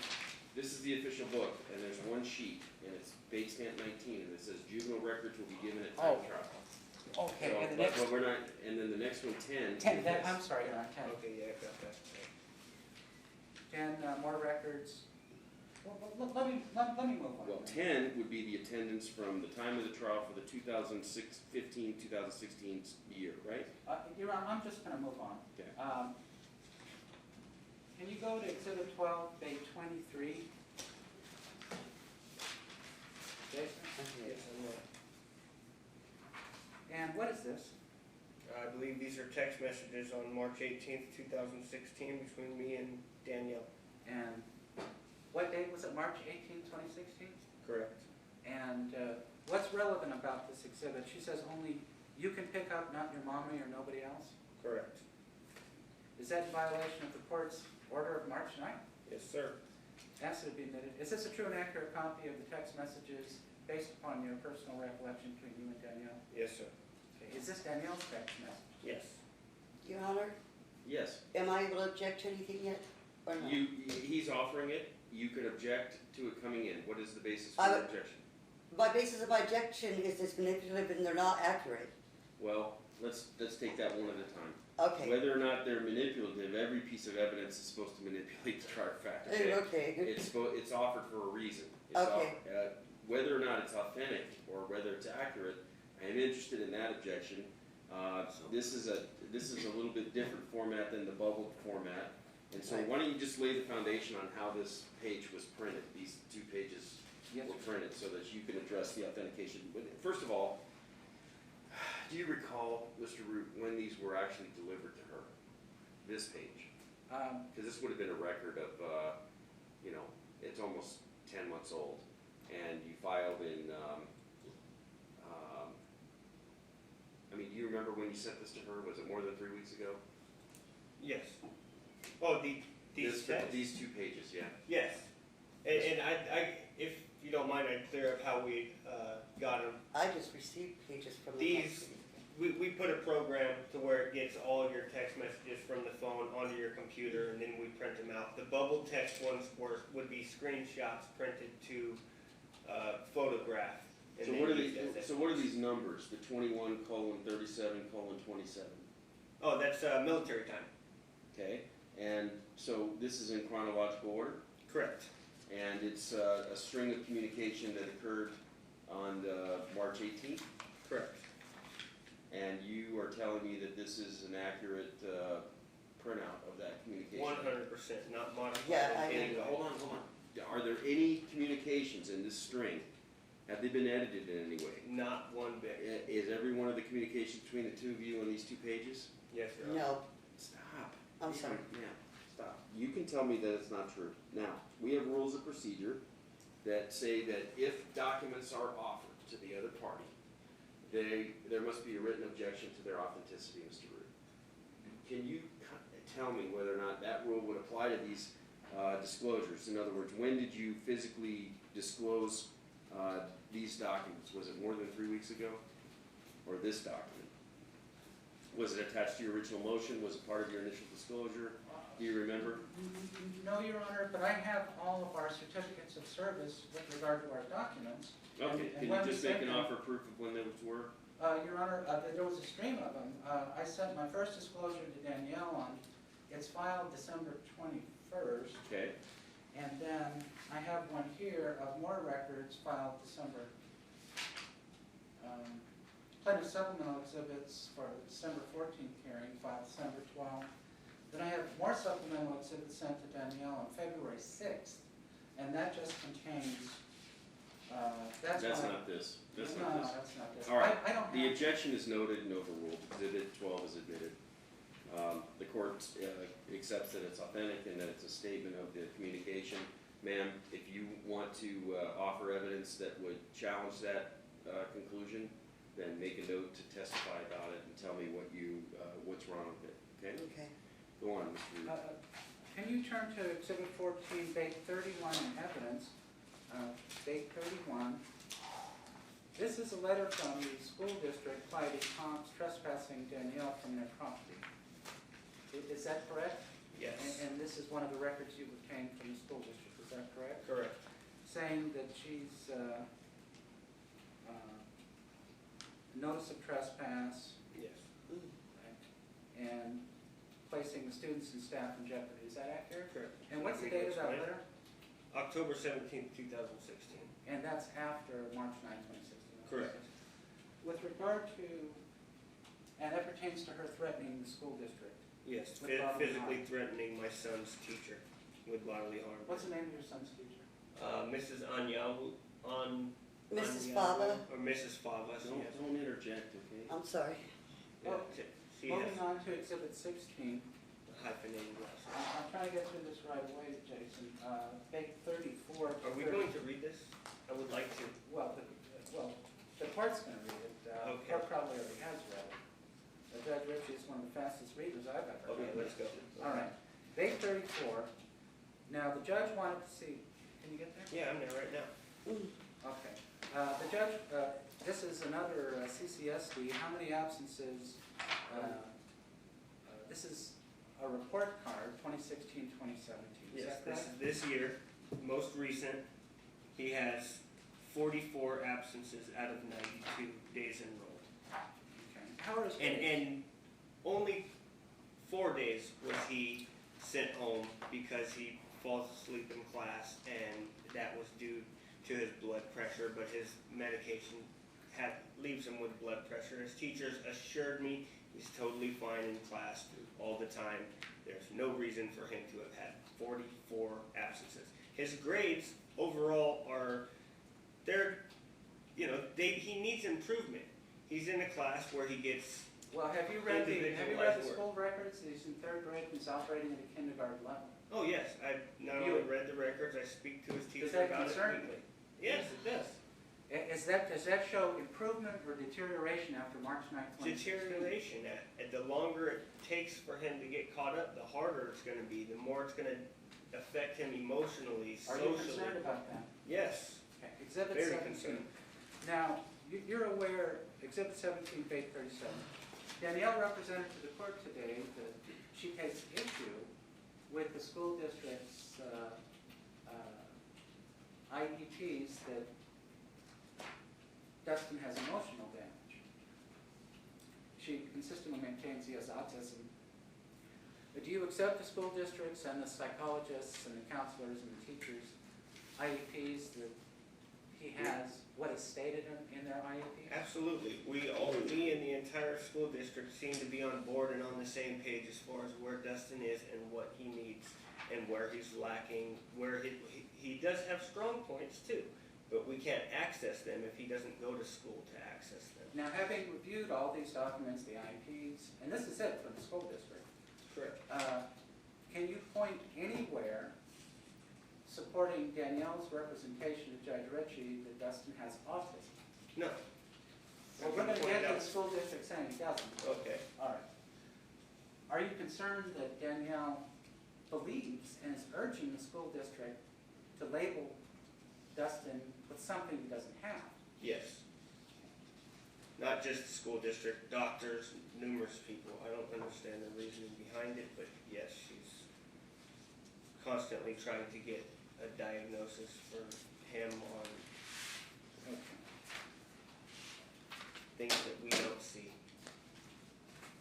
this is the official book, and there's one sheet, and it's base stamp 19, and it says juvenile records will be given at time of trial. Okay, So, and the next, but we're not, and then the next one, 10. 10, I'm sorry, Your Honor, 10. Okay, yeah, I got that. 10, more records. Well, let me move on. Well, 10 would be the attendance from the time of the trial for the 2015, 2016 year, right? Your Honor, I'm just going to move on. Okay. Can you go to Exhibit 12, page 23? Jason? Yes, I will. And what is this? I believe these are text messages on March 18th, 2016 between me and Danielle. And what date was it, March 18, 2016? Correct. And what's relevant about this exhibit? She says only you can pick up, not your mommy or nobody else? Correct. Is that in violation of the court's order of March 9th? Yes, sir. Asked it to be admitted. Is this a true and accurate copy of the text messages based upon your personal recollection between you and Danielle? Yes, sir. Okay. Is this Danielle's text message? Yes. Your Honor, Yes. am I able to object to anything yet, or no? He's offering it, you could object to it coming in. What is the basis for I your would- objection? My basis of my objection is it's manipulative and they're not accurate. Well, let's take that one at a time. Okay. Whether or not they're manipulative, every piece of evidence is supposed to manipulate the trier of fact. Okay? Okay. It's offered for a reason. It's Okay. Whether or not it's authentic or whether it's accurate, I am interested in that objection. This is a little bit different format than the bubbled format, and so why don't you just lay the foundation on how this page was printed? These 2 pages were printed so that you can address the authentication. First of all, do you recall, Mr. Root, when these were actually delivered to her? This page, because this would have been a record of, it's almost 10 months old, and you filed in. Do you remember when you sent this to her? Was it more than 3 weeks ago? Yes. Oh, these texts? These 2 pages, yeah. Yes. And I, if you don't mind, I'd clear up how we got them. I just received pages from the These, we put a program to where it gets all of your text messages from the phone onto your computer, and then we print them out. The bubble text ones would be screenshots printed to photograph. And So then what are used these? as So what are these numbers? The 21:37:27. Oh, that's military time. Okay, and so this is in chronological order, Correct. and it's a string of communication that occurred on March 18th. Correct. And you are telling me that this is an accurate printout of that communication? 100%, not modified. Yeah, in any way. Hold on. Are there any communications in this string? Have they been edited in any way? Not one bit. Is every one of the communications between the 2 of you on these 2 pages? Yes, Your Honor. No, Stop. I'm sorry. Yeah, stop. You can tell me that it's not true. Now, we have rules of procedure that say that if documents are offered to the other party, there must be a written objection to their authenticity, Mr. Root. Can you tell me whether or not that rule would apply to these disclosures? In other words, when did you physically disclose these documents? Was it more than 3 weeks ago? Or this document? Was it attached to your original motion? Was it part of your initial disclosure? Do you remember? No, Your Honor, but I have all of our certificates of service with regard to our documents. Okay, And can you when we just make sent an them- offer proof of when those were? Your Honor, there was a stream of them. I sent my first disclosure to Danielle on, it's filed December 21st, Okay, and then I have one here of more records filed December. Plenty of supplemental exhibits for the December 14th hearing filed December 12th. Then I have more supplemental exhibits sent to Danielle on February 6th, and that just contains, that's not this. That's no, not no, this. that's not this. All right. I don't The have, objection is noted and overruled. Exhibit 12 is admitted. The court accepts that it's authentic and that it's a statement of the communication. Ma'am, if you want to offer evidence that would challenge that conclusion, then make a note to testify about it and tell me what's wrong with it. Okay? okay. Go on, Mr. Reed. can you turn to Exhibit 14, Date 31 in evidence? Date 31. This is a letter from the school district citing Tom's trespassing Danielle from their property. Is that correct? Yes. And this is one of the records you obtained from the school district, is that correct? Correct. Saying that she's notice of trespass Yes. and placing the students and staff in jeopardy, is that accurate? Correct. And what's the date of that Explain. letter? October 17th, 2016. And that's after March 9, 2016? Correct. With regard to, and that pertains to her threatening the school district. Yes, With bodily physically harm. threatening my son's teacher with bodily harm. What's the name of your son's teacher? Mrs. Anyahu, Mrs. Fava, or Mrs. Favas, yes. Don't interject, okay? I'm sorry. Yeah, she has Moving on to Exhibit 16. hyphenated last name. I'm trying to get through this right away, Jason. Page 34. Are we going to read this? I would like to. Well, the court's going to read it. The Okay. court probably already has read it. Judge Ritchie is one of the fastest readers I've ever Okay, heard. let's go. All right, page 34. Now, the judge wanted to see, can you get there? Yeah, I'm there right now. Okay. The judge, this is another CCSD, how many absences, this is a report card, 2016, 2017, is Yes, that this correct? is this year, most recent. He has 44 absences out of 92 days enrolled. Okay. How are his grades? And only 4 days was he sent home because he falls asleep in class, and that was due to his blood pressure, but his medication leaves him with blood pressure. His teachers assured me he's totally fine in class all the time. There's no reason for him to have had 44 absences. His grades overall he needs improvement. He's in a class where he gets Well, have you read the individualized work. school records? He's in 3rd grade and he's operating at a kindergarten level. Oh yes, I've not only read the records, I speak to his teacher Does that about concern it you? weekly. Yes, it does. Does that show improvement or deterioration after March 9th, 2016? Deterioration. The longer it takes for him to get caught up, the harder it's going to be. The more it's going to affect him emotionally, Are socially. you concerned about that? Yes, Okay. Exhibit very 17. concerned. Now, you're aware, Exhibit 17, page 37. Danielle represented to the court today that she takes issue with the school district's IEPs that Dustin has emotional damage. She consistently maintains he has autism. But do you accept the school districts and the psychologists and the counselors and the teachers' IEPs that he has what is stated in their IEPs? Absolutely. We and the entire school district seem to be on board and on the same page as far as where Dustin is and what he needs and where he's lacking, where he does have strong points too, but we can't access them if he doesn't go to school to access them. Now, having reviewed all these documents, the IEPs, and this is it from the school district, Correct. can you point anywhere supporting Danielle's representation to Judge Ritchie that Dustin has autism? No. Well, we're going to get to the school district saying he doesn't. Okay. All right. Are you concerned that Danielle believes and is urging the school district to label Dustin with something he doesn't have? Yes. Not just the school district, doctors, numerous people. I don't understand the reasoning behind it, but yes, she's constantly trying to get a diagnosis for him on things that we don't see.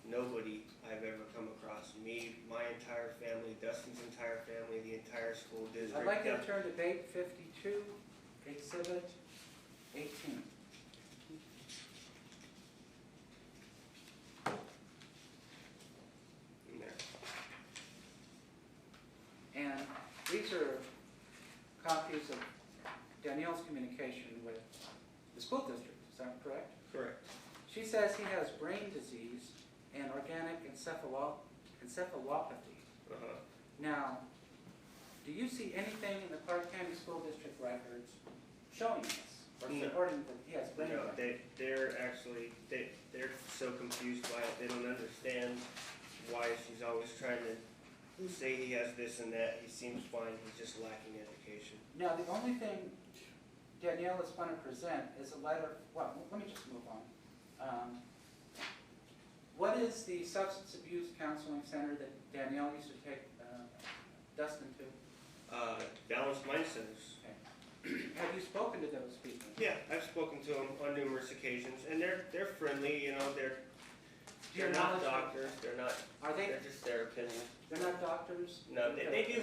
Nobody I've ever come across, me, my entire family, Dustin's entire family, the entire school district. I'd like you to turn to page 52, Exhibit 18. In there. And these are copies of Danielle's communication with the school district, is that correct? Correct. She says he has brain disease and organic encephalopathy. Uh-huh. Now, do you see anything in the Clark County School District records showing this or No. supporting that he has brain No, damage? they're so confused by it. They don't understand why she's always trying to say he has this and that. He seems fine. He's just lacking education. Now, the only thing Danielle is going to present is a letter, well, let me just move on. What is the substance abuse counseling center that Danielle used to take Dustin to? Balanced Mind Centers. Have you spoken to those people? Yeah, I've spoken to them on numerous occasions, and they're friendly. You know, they're your not knowledge- doctors. They're not. Are they? They're just their opinion. They're not doctors? No, they do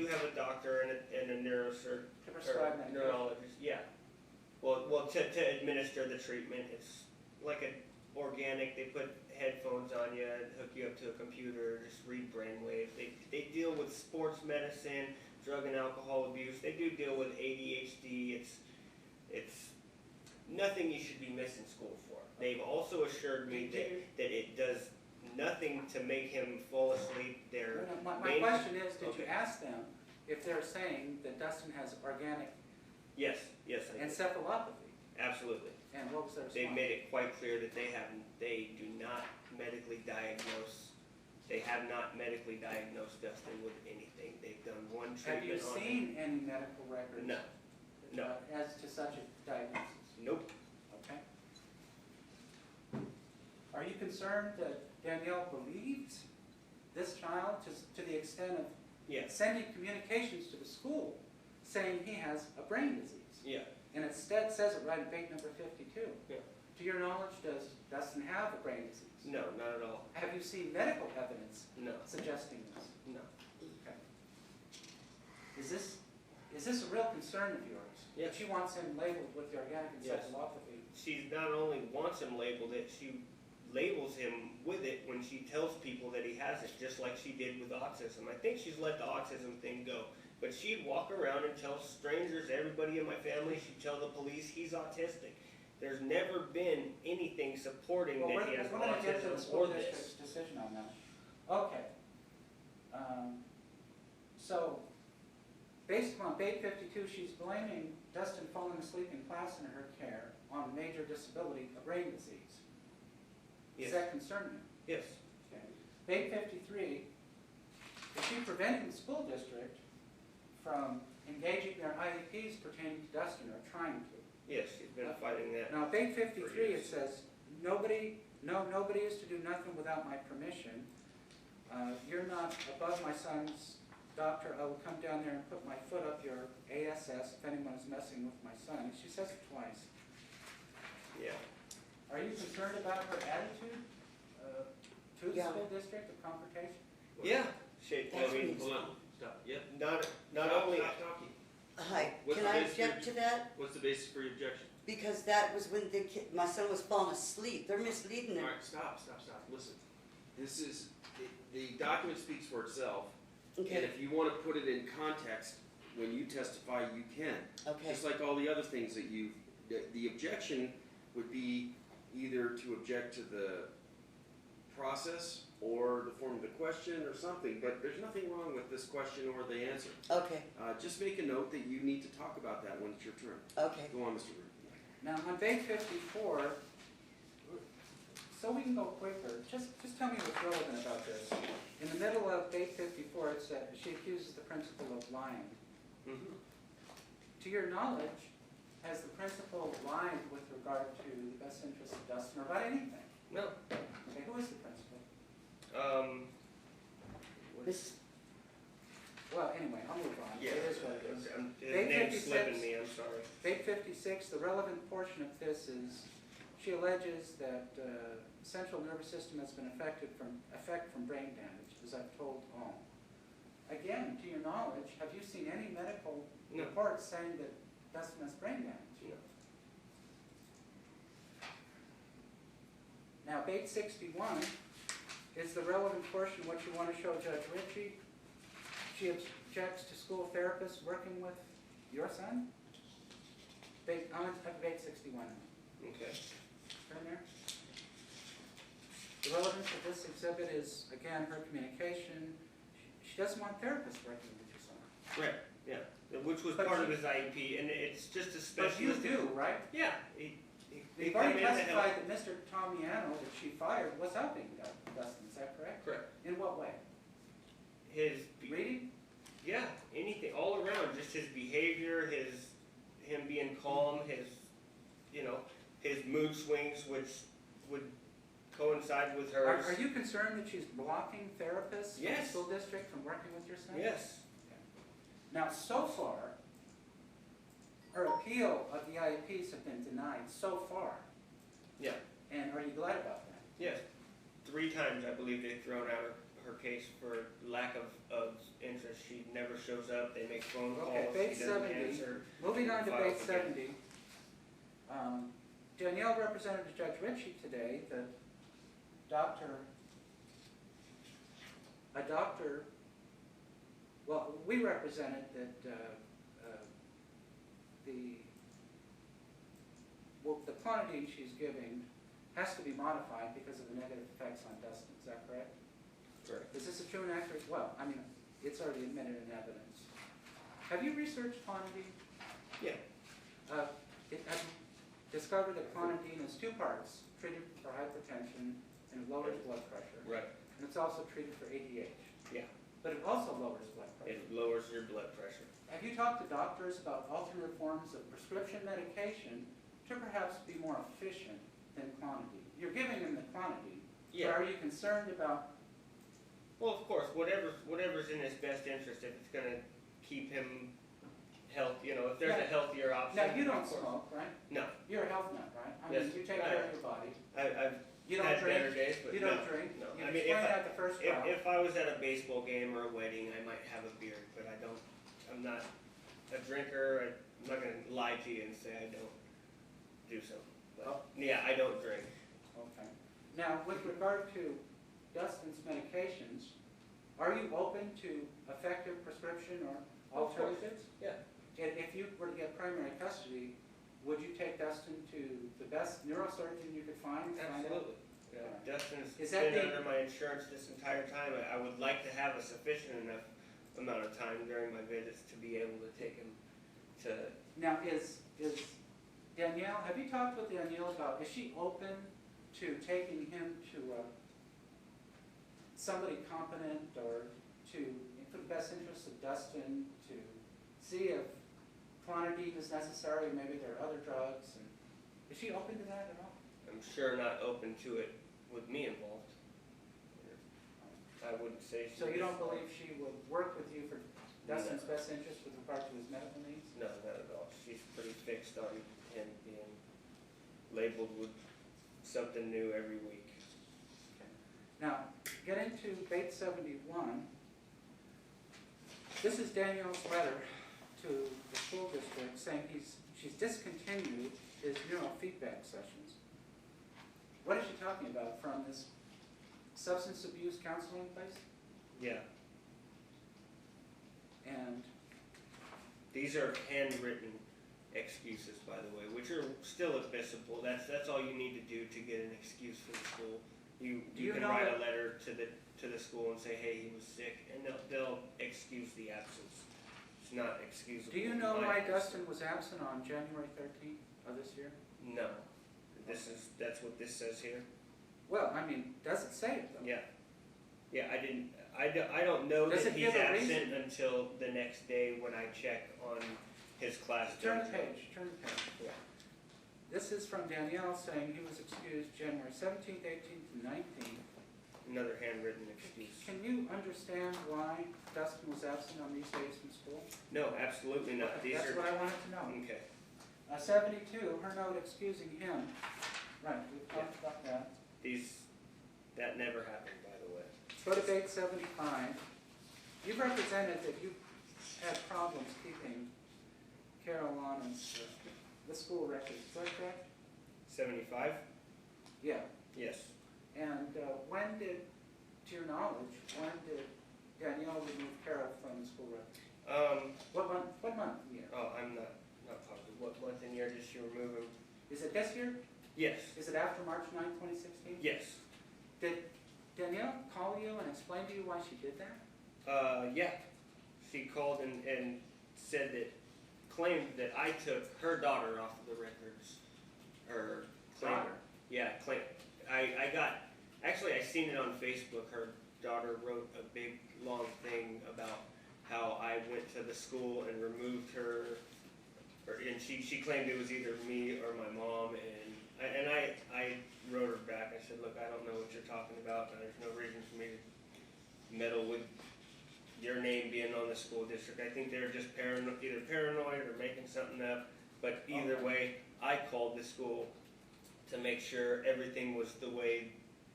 have a doctor and a neurosurgeon. To prescribe medication? Neurologist, yeah. Well, to administer the treatment, it's like an organic. They put headphones on you, hook you up to a computer, just read brainwaves. They deal with sports medicine, drug and alcohol abuse. They do deal with ADHD. It's nothing you should be missing school for. They've also assured me that it does nothing to make him fall asleep. My question is, did you ask them if they're saying that Dustin has organic Yes, I did. encephalopathy? Absolutely. And what was their response? They've made it quite clear that they do not medically diagnose. They have not medically diagnosed Dustin with anything. They've done one Have you treatment on him. seen any medical records? No. No. As to such a diagnosis? Nope. Okay. Are you concerned that Danielle believes this child to the extent of Yes. sending communications to the school saying he has a brain disease? Yeah. And instead says it right in page number 52. Yeah. Do To your knowledge, does Dustin have a brain disease? No, not at all. Have you seen medical evidence No, suggesting this? no. Okay. Is this a real concern of yours? Yes. That she wants him labeled with the organic Yes. encephalopathy? She not only wants him labeled it, she labels him with it when she tells people that he has it, just like she did with autism. I think she's let the autism thing go. But she'd walk around and tell strangers, everybody in my family, she'd tell the police he's autistic. There's never been anything supporting Well, that he has we're gonna get to the autism school or district's this. decision on that. Okay. So, based upon Bait 52, she's blaming Dustin falling asleep in class in her care on a major disability, a brain disease. Yes. Does that concern you? Yes. Okay. Bait 53, is she preventing the school district from engaging their IEPs pertaining to Dustin or trying to? Yes, she's been fighting that. Now, Bait 53, For it years. says, nobody is to do nothing without my permission. You're not above my son's doctor. I will come down there and put my foot up your ASS if anyone is messing with my son. She says it twice. Yeah. Are you concerned about her attitude to the Yeah. school district of confrontation? Yeah. She, I That's mean, me. Hold on, stop, yep. not Stop, only, Stop talking. Hi, What's can the I basis for object to that? What's the basis for your objection? Because that was when my son was falling asleep. They're misleading All him. right, stop, listen. This is, the document speaks for itself, and Okay, if you wanna put it in context, when you testify, you can. okay, Just like all the other things that the objection would be either to object to the process or the form of the question or something, but there's nothing wrong with this question or the answer. okay, Just make a note that you need to talk about that when it's your turn. okay. Go on, Mr. Root. Now, on Bait 54, so we can go quicker, just tell me what's relevant about this. In the middle of Bait 54, it said, she accuses the principal of lying. Mm-hmm. To your knowledge, has the principal lied with regard to the best interest of Dustin or about anything? no. Okay, who is the principal? This, Well, anyway, I'll move on. Yeah. It is what it is. His Bait name's 56. slipping me, I'm sorry. Bait 56, the relevant portion of this is, she alleges that central nervous system has been affected from brain damage, as I've told all. Again, to your knowledge, have you seen any medical No. reports saying that Dustin has brain damage? No. Now, Bait 61 is the relevant portion what you want to show Judge Ritchie. She objects to school therapists working with your son. I'm at Bait 61. Okay. Turn there. The relevance of this exhibit is, again, her communication. She doesn't want therapists working with your son. Right, yeah. Which was But part of you- his IEP, and it's just a But you specialist. do, right? Yeah. He You've come already in to help. testified that Mr. Tomiano, that she fired, was helping Dustin, is that correct? Correct. In what way? His, Reading? yeah, anything, all around, just his behavior, him being calm, his mood swings, which would coincide with hers. Are you concerned that she's blocking therapists from the Yes. school district from working with your son? Yes. Now, so far, her appeal of the IEPs have been denied so far. Yeah. And are you glad about that? Yes. 3 times, I believe, they've thrown out her case for lack of interest. She never shows up. They make phone calls. Okay, Bait She doesn't 70. answer. Moving on to File Bait again. 70. Danielle represented to Judge Ritchie today that we represented that the clonidine she's giving has to be modified because of the negative effects on Dustin. Is that correct? Correct. Is this a true and accurate? Well, I mean, it's already admitted in evidence. Have you researched clonidine? Yeah. Have you discovered that clonidine is 2 parts, treated for hypertension and it lowers blood pressure. Right. And it's also treated for ADH. Yeah. But it also lowers blood pressure. It lowers your blood pressure. Have you talked to doctors about alternate forms of prescription medication to perhaps be more efficient than clonidine? You're giving them the clonidine. Yeah. But are you concerned about? Well, of course, whatever's in his best interest, if it's going to keep him health, if there's a Yeah. healthier option. Now, you don't of course. smoke, right? No, You're a health nut, right? I mean, Yes. you take care of your body. I've You don't had better drink? days, but You no. don't drink? No, You I mean, explained that the first trial. if I was at a baseball game or a wedding, I might have a beer, but I'm not a drinker. I'm not gonna lie to you and say I don't do so. But, Oh. yeah, I don't drink. Okay. Now, with regard to Dustin's medications, are you open to effective prescription or Of course. alternatives? Yeah. And if you were to get primary custody, would you take Dustin to the best neurosurgeon you could find? Absolutely. Yeah. Dustin's Is that been the- under my insurance this entire time. I would like to have a sufficient enough amount of time during my visits to be able to take him to. Now, is Danielle, have you talked with Danielle about, is she open to taking him to somebody competent or to, for the best interest of Dustin, to see if clonidine is necessary, maybe there are other drugs, and is she open to that at all? I'm sure not open to it with me involved. I wouldn't say she So you was- don't believe she would work with you for Dustin's best interest with regard to his medical needs? No, not at all. She's pretty fixed on him being labeled with something new every week. Now, get into Bait 71. This is Danielle's letter to the school district saying she's discontinued his neurofeedback sessions. What is she talking about, from this substance abuse counseling place? Yeah. And, These are handwritten excuses, by the way, which are still admissible. That's all you need to do to get an excuse for the school. You you can know write that- a letter to the school and say, hey, he was sick, and they'll excuse the absence. It's not excusable. do you in know my why eyes. Dustin was absent on January 13th of this year? No. That's what this says here. Well, I mean, does it say it though? Yeah. Yeah, I don't know Does that it he's give a absent reason? until the next day when I check on his class. Turn the schedule. page, turn the page. Yeah. This is from Danielle saying he was excused January 17th, 18th, and 19th. Another handwritten excuse. Can you understand why Dustin was absent on these days from school? No, absolutely not. These That's are what I wanted to know. okay. 72, her note excusing him. Right, we've talked about that. That never happened, by the way. Go to Bait 75. You've represented that you had problems keeping Carol Lana's, the school records, is that correct? 75? Yeah. Yes. And when did, to your knowledge, when did Danielle remove Carol from the school records? What month and year? Oh, I'm not positive. What month and year did she remove him? Is it this year? Yes. Is it after March 9, 2016? Yes. Did Danielle call you and explain to you why she did that? Yeah. She called and claimed that I took her daughter off of the records. Her claim. Daughter? Yeah, claim. I seen it on Facebook. Her daughter wrote a big long thing about how I went to the school and removed her, and she claimed it was either me or my mom, and I wrote her back. I said, look, I don't know what you're talking about, and there's no reason for me to meddle with your name being on the school district. I think they're just either paranoid or making something up, but either Okay. way, I called the school to make sure everything was the way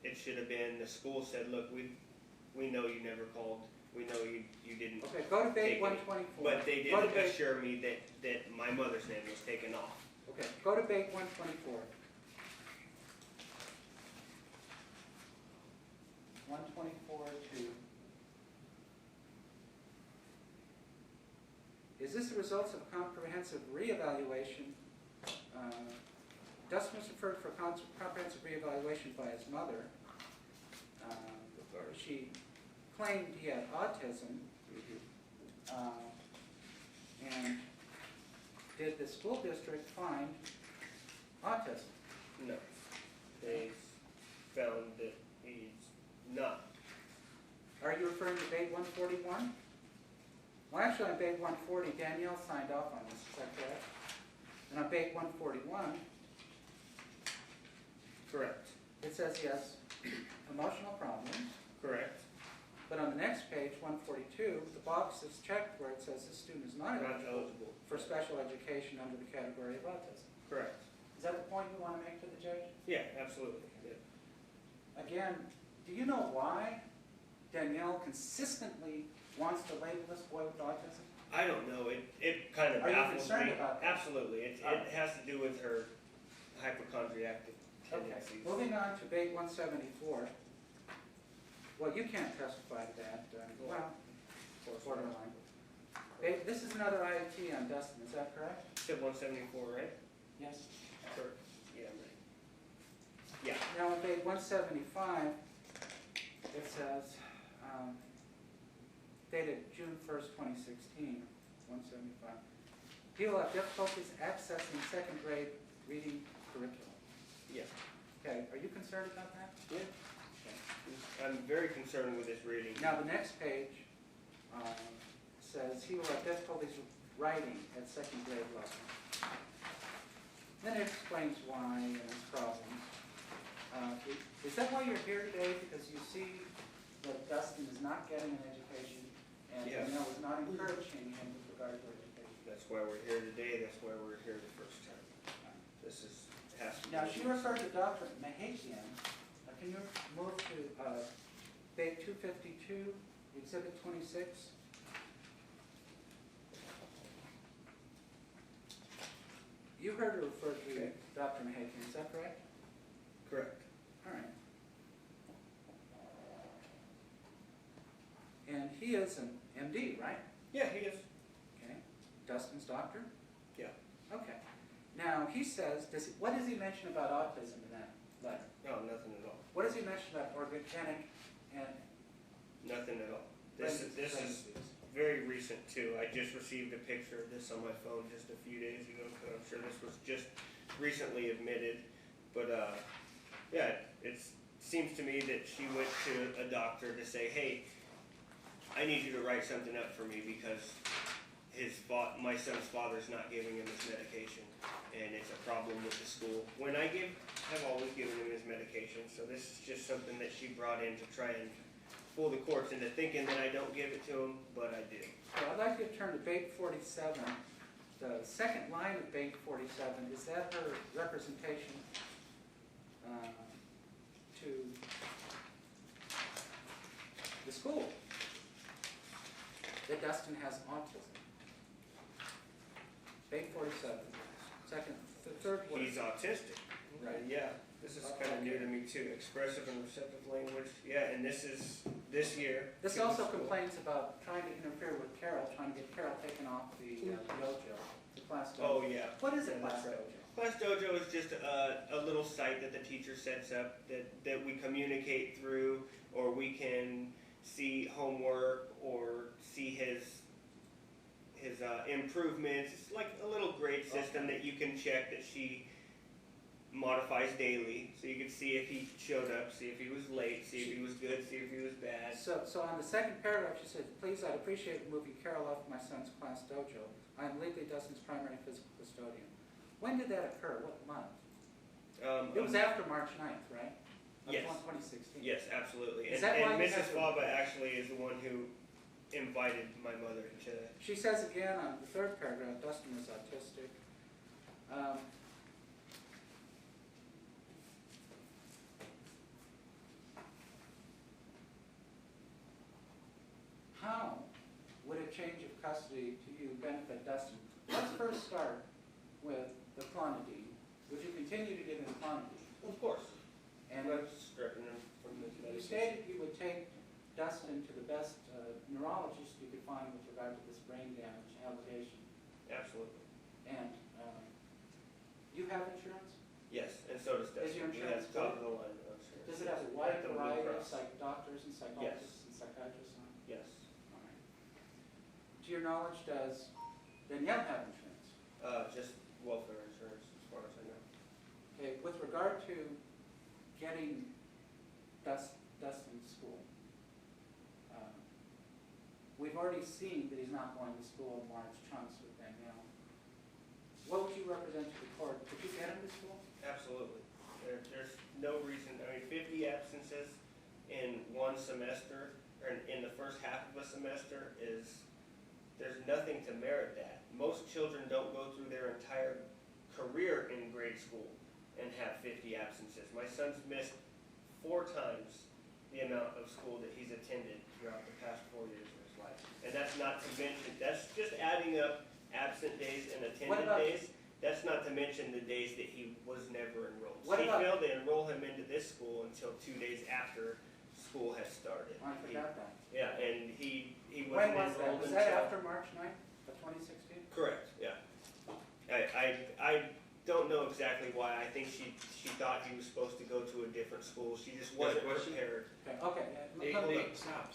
it should have been. The school said, look, we know you never called. We know you didn't. Okay, go to Take Bait it. 124. But they Go to did Bait- assure me that my mother's name was taken off. Okay, go to Bait 124. 124 to. Is this the results of comprehensive reevaluation? Dustin was referred for comprehensive reevaluation by his mother. She claimed he had autism. And did the school district find autism? No. They found that he's not. Are you referring to Bait 141? Well, actually, on Bait 140, Danielle signed off on this, is that correct? And on Bait 141, Correct. it says he has emotional problems, Correct. But on the next page, 142, the box is checked where it says this student is not Not eligible eligible. for special education under the category of autism. Correct. Is that the point you want to make to the judge? Yeah, absolutely. Yeah. Again, do you know why Danielle consistently wants to label this boy with autism? I don't know. It kind of Are you baffles concerned me. about that? Absolutely. It has to do with her hypochondriac Okay, tendencies. moving on to debate 174. Well, you can't testify to that. Well, borderline. This is another IAT on Dustin, is that correct? Said 174, right? Yes. Correct. Yeah, I'm right. Yeah. Now, on page 175, it says, dated June 1st, 2016, 175. People have difficulties accessing second grade reading curriculum. Yeah. Okay, are you concerned about that? Yeah. I'm very concerned with this reading. Now, the next page says he will have difficulties writing at second grade level. Then it explains why and his problems. Is that why you're here today? Because you see that Dustin is not getting an education and Yes. Danielle is not encouraging him with regard to education. That's why we're here today. That's why we're here the first time. This has to be. Now, she referred to Dr. Mahakian. Can you move to page 252, exhibit 26? You heard her refer to Dr. Mahakian, is that correct? Correct. All right. And he is an MD, right? Yeah, he is. Okay. Dustin's doctor? Yeah. Okay. Now, he says, what does he mention about autism in that letter? No, nothing at all. What does he mention about organic and Nothing at all. This is very recent too. I just received a picture of this on my phone just a few days ago, so I'm sure this was just recently admitted. But yeah, it seems to me that she went to a doctor to say, hey, I need you to write something up for me because my son's father's not giving him his medication, and it's a problem with the school. When I have always given him his medication, so this is just something that she brought in to try and fool the courts into thinking that I don't give it to him, but I do. So I'd like you to turn to page 47. The second line of page 47, is that her representation to the school that Dustin has autism? Page 47, the third word. He's autistic. Right. Yeah, this is kind of new to me too. Expressive and receptive language. Yeah, and this is this year. This also complains about trying to interfere with Carol, trying to get Carol taken off the dojo, the class dojo. Oh yeah. What is a class dojo? Class Dojo is just a little site that the teacher sets up that we communicate through, or we can see homework or see his improvements. It's like a little grade system that you can check that she modifies daily, so you can see if he showed up, see if he was late, see if he was good, see if he was bad. So on the second paragraph, she says, please, I'd appreciate moving Carol off my son's class dojo. I am legally Dustin's primary physical custodian. When did that occur? What month? It was after March 9th, right? Yes. 2016. Yes, absolutely. Is And, that why and you Mrs. have to- Faba actually is the one who invited my mother to. She says again on the third paragraph, Dustin is autistic. How would a change of custody to you benefit Dustin? Let's first start with the clonidine. Would you continue to give him clonidine? Of course. And I'm stripping him from this you medicine. stated you would take Dustin to the best neurologist you could find with regard to this brain damage allegation. Absolutely. And you have insurance? Yes, and so does Dustin. Is your We insurance have top of the line insurance. Does it have a At wide the Blue variety of Cross. doctors and psychologists and psychiatrists on it? Yes. All right. To your knowledge, does Danielle have insurance? Just welfare insurance, as far as I know. Okay, with regard to getting Dustin to school, we've already seen that he's not going to school in large chunks with Danielle. What would you represent to the court? Could you get him to school? Absolutely. There's no reason, 50 absences in one semester or in the first half of a semester is, there's nothing to merit that. Most children don't go through their entire career in grade school and have 50 absences. My son's missed 4 times the amount of school that he's attended throughout the past 4 years of his life. And that's not to mention, that's just adding up absent days and attended days. That's not to mention the days that he was never enrolled. What He about- failed to enroll him into this school until 2 days after school has started. I forgot that. Yeah, and he When wasn't was that? enrolled Was until. that after March 9th of 2016? Correct, yeah. I don't know exactly why. I think she thought he was supposed to go to a different school. She just Got a wasn't question? prepared. Okay, Hey, let hold me- up, stop.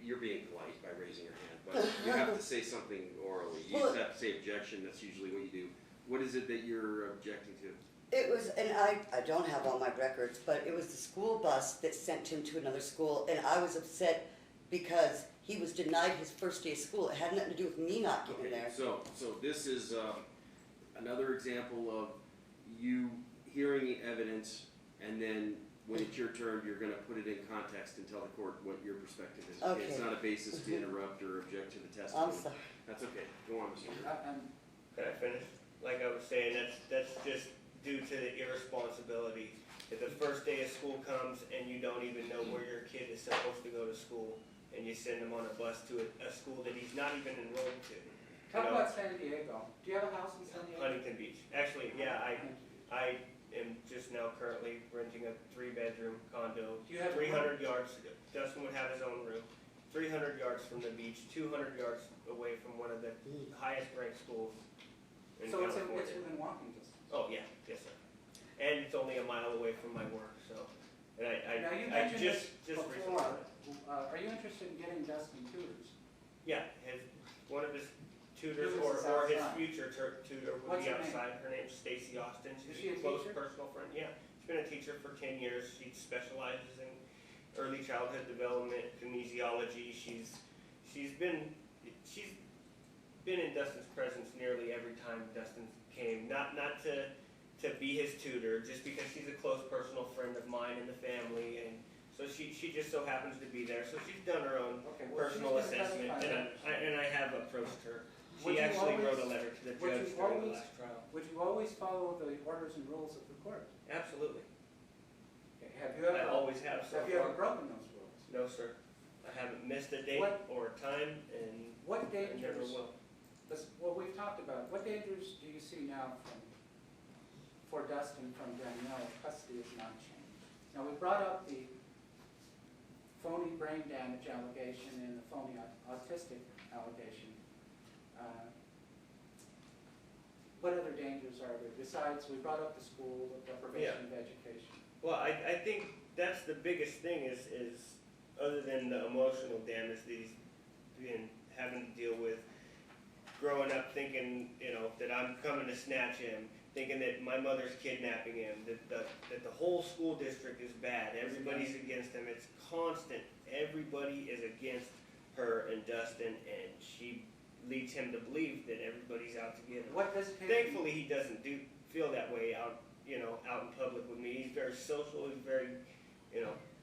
You're being polite by raising your hand, but you have to say something orally. You Well- just have to say objection, that's usually what you do. What is it that you're objecting to? It was, and I don't have all my records, but it was the school bus that sent him to another school, and I was upset because he was denied his first day of school. It had nothing to do with me not getting Okay, there. so this is another example of you hearing evidence, and then when it's your turn, you're gonna put it in context and tell the court what your perspective is. Okay. It's not a basis to interrupt or object to the testimony. I'm sorry. That's okay, go on, Mr. Chairman. Can I finish? Like I was saying, that's just due to the irresponsibility. If the first day of school comes and you don't even know where your kid is supposed to go to school, and you send him on a bus to a school that he's not even enrolled to. Talk You know, about San Diego. Do you have a house in San Diego? Huntington Beach. Actually, yeah, I am just now currently renting a 3-bedroom condo. Do you have a 300 yards, Dustin would have his own room, 300 yards from the beach, 200 yards away from one of the highest ranked schools in So it's California. within walking distance. Oh, yeah, yes, sir. And it's only a mile away from my work, so, and Now, you I mentioned just this recently. before. Are you interested in getting Dustin tutors? Yeah, one of his tutors Tutors is or his outside. future tutor would What's be her name? outside. Her name's Stacy Austin. Is She's she a close teacher? personal friend. Yeah, she's been a teacher for 10 years. She specializes in early childhood development, kinesiology. She's been in Dustin's presence nearly every time Dustin came. Not to be his tutor, just because she's a close personal friend of mine and the family, and so she just so happens to be there. So she's done her own Okay, well, she's personal gonna assessment, testify. and I have approached her. Would She you actually always- wrote a letter to the would you judge during the always- last trial. Would you always follow the orders and rules of the court? Absolutely. Okay, Have you I ever, always have so have you ever far. broken those rules? No, sir. I haven't missed a date What- or a time, and What I never dangers, will. what we've talked about, what dangers do you see now for Dustin from Danielle if custody is not changed? Now, we brought up the phony brain damage allegation and the phony autistic allegation. What other dangers are there besides, we brought up the school, the deprivation of education? Well, I think that's the biggest thing is other than the emotional damage that he's been having to deal with, growing up thinking, that I'm coming to snatch him, thinking that my mother's kidnapping him, that the whole school district is bad, everybody's against him, it's constant, everybody is against her and Dustin, and she leads him to believe that everybody's out to get him. What visitation? Thankfully, he doesn't feel that way out in public with me. He's very social, he's very,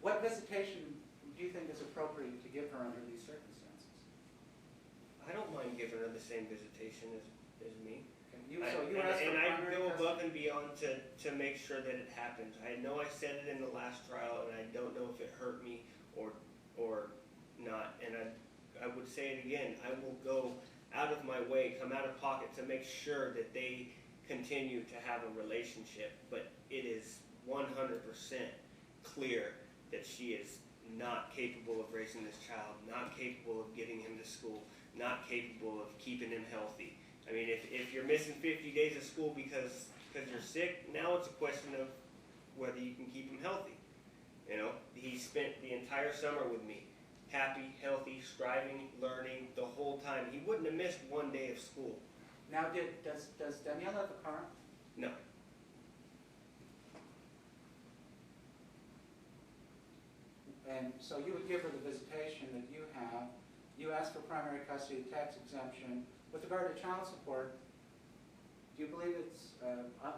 What visitation do you think is appropriate to give her under these circumstances? I don't mind giving her the same visitation as me. So you asked for And I primary go custody? above and beyond to make sure that it happens. I know I said it in the last trial, and I don't know if it hurt me or not. And I would say it again. I will go out of my way, come out of pocket to make sure that they continue to have a relationship. But it is 100% clear that she is not capable of raising this child, not capable of getting him to school, not capable of keeping him healthy. I mean, if you're missing 50 days of school because you're sick, now it's a question of whether you can keep him healthy. He spent the entire summer with me, happy, healthy, striving, learning the whole time. He wouldn't have missed one day of school. Now, does Danielle have a car? No. And so you would give her the visitation that you have. You ask for primary custody, tax exemption. With regard to child support, do you believe it's,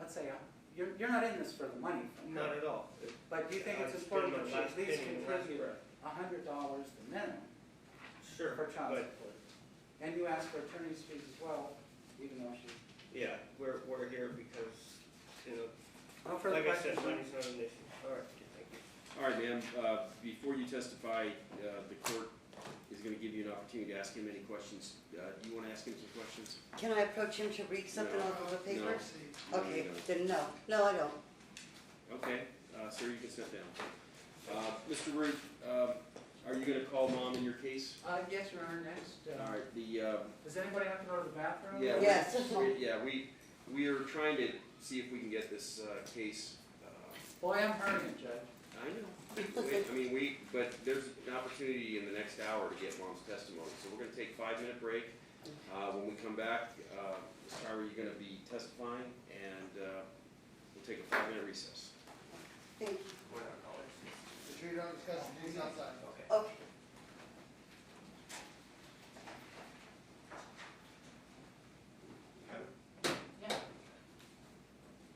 let's say, you're not in this for the money from her, Not at all. but do you think it's I've important spent that my she at least last penny in the last contribute breath. $100 the minimum Sure, for child but, support. And you asked for attorney's fees as well, even though she. yeah, we're here because, you know, No further like I said, questions? money's not an issue. All right, thank you. All right, ma'am, before you testify, the court is gonna give you an opportunity to ask him any questions. Do you wanna ask him some questions? Can I approach him to read something No. off of a paper? No. See, Okay, No. then no. No, I don't. Okay, sir, you can sit down. Mr. Root, are you gonna call mom in your case? Yes, Your Honor, next. All right, Does anybody have to go to the bathroom? yeah, Yes. we are trying to see if we can get this case, Boy, I'm hurting it, Judge. I know. But there's an opportunity in the next hour to get mom's testimony, so we're gonna take a 5-minute break. When we come back, Ms. Tyra, you're gonna be testifying, and we'll take a 5-minute recess. Thank you. We're not calling. Make sure you don't discuss things outside.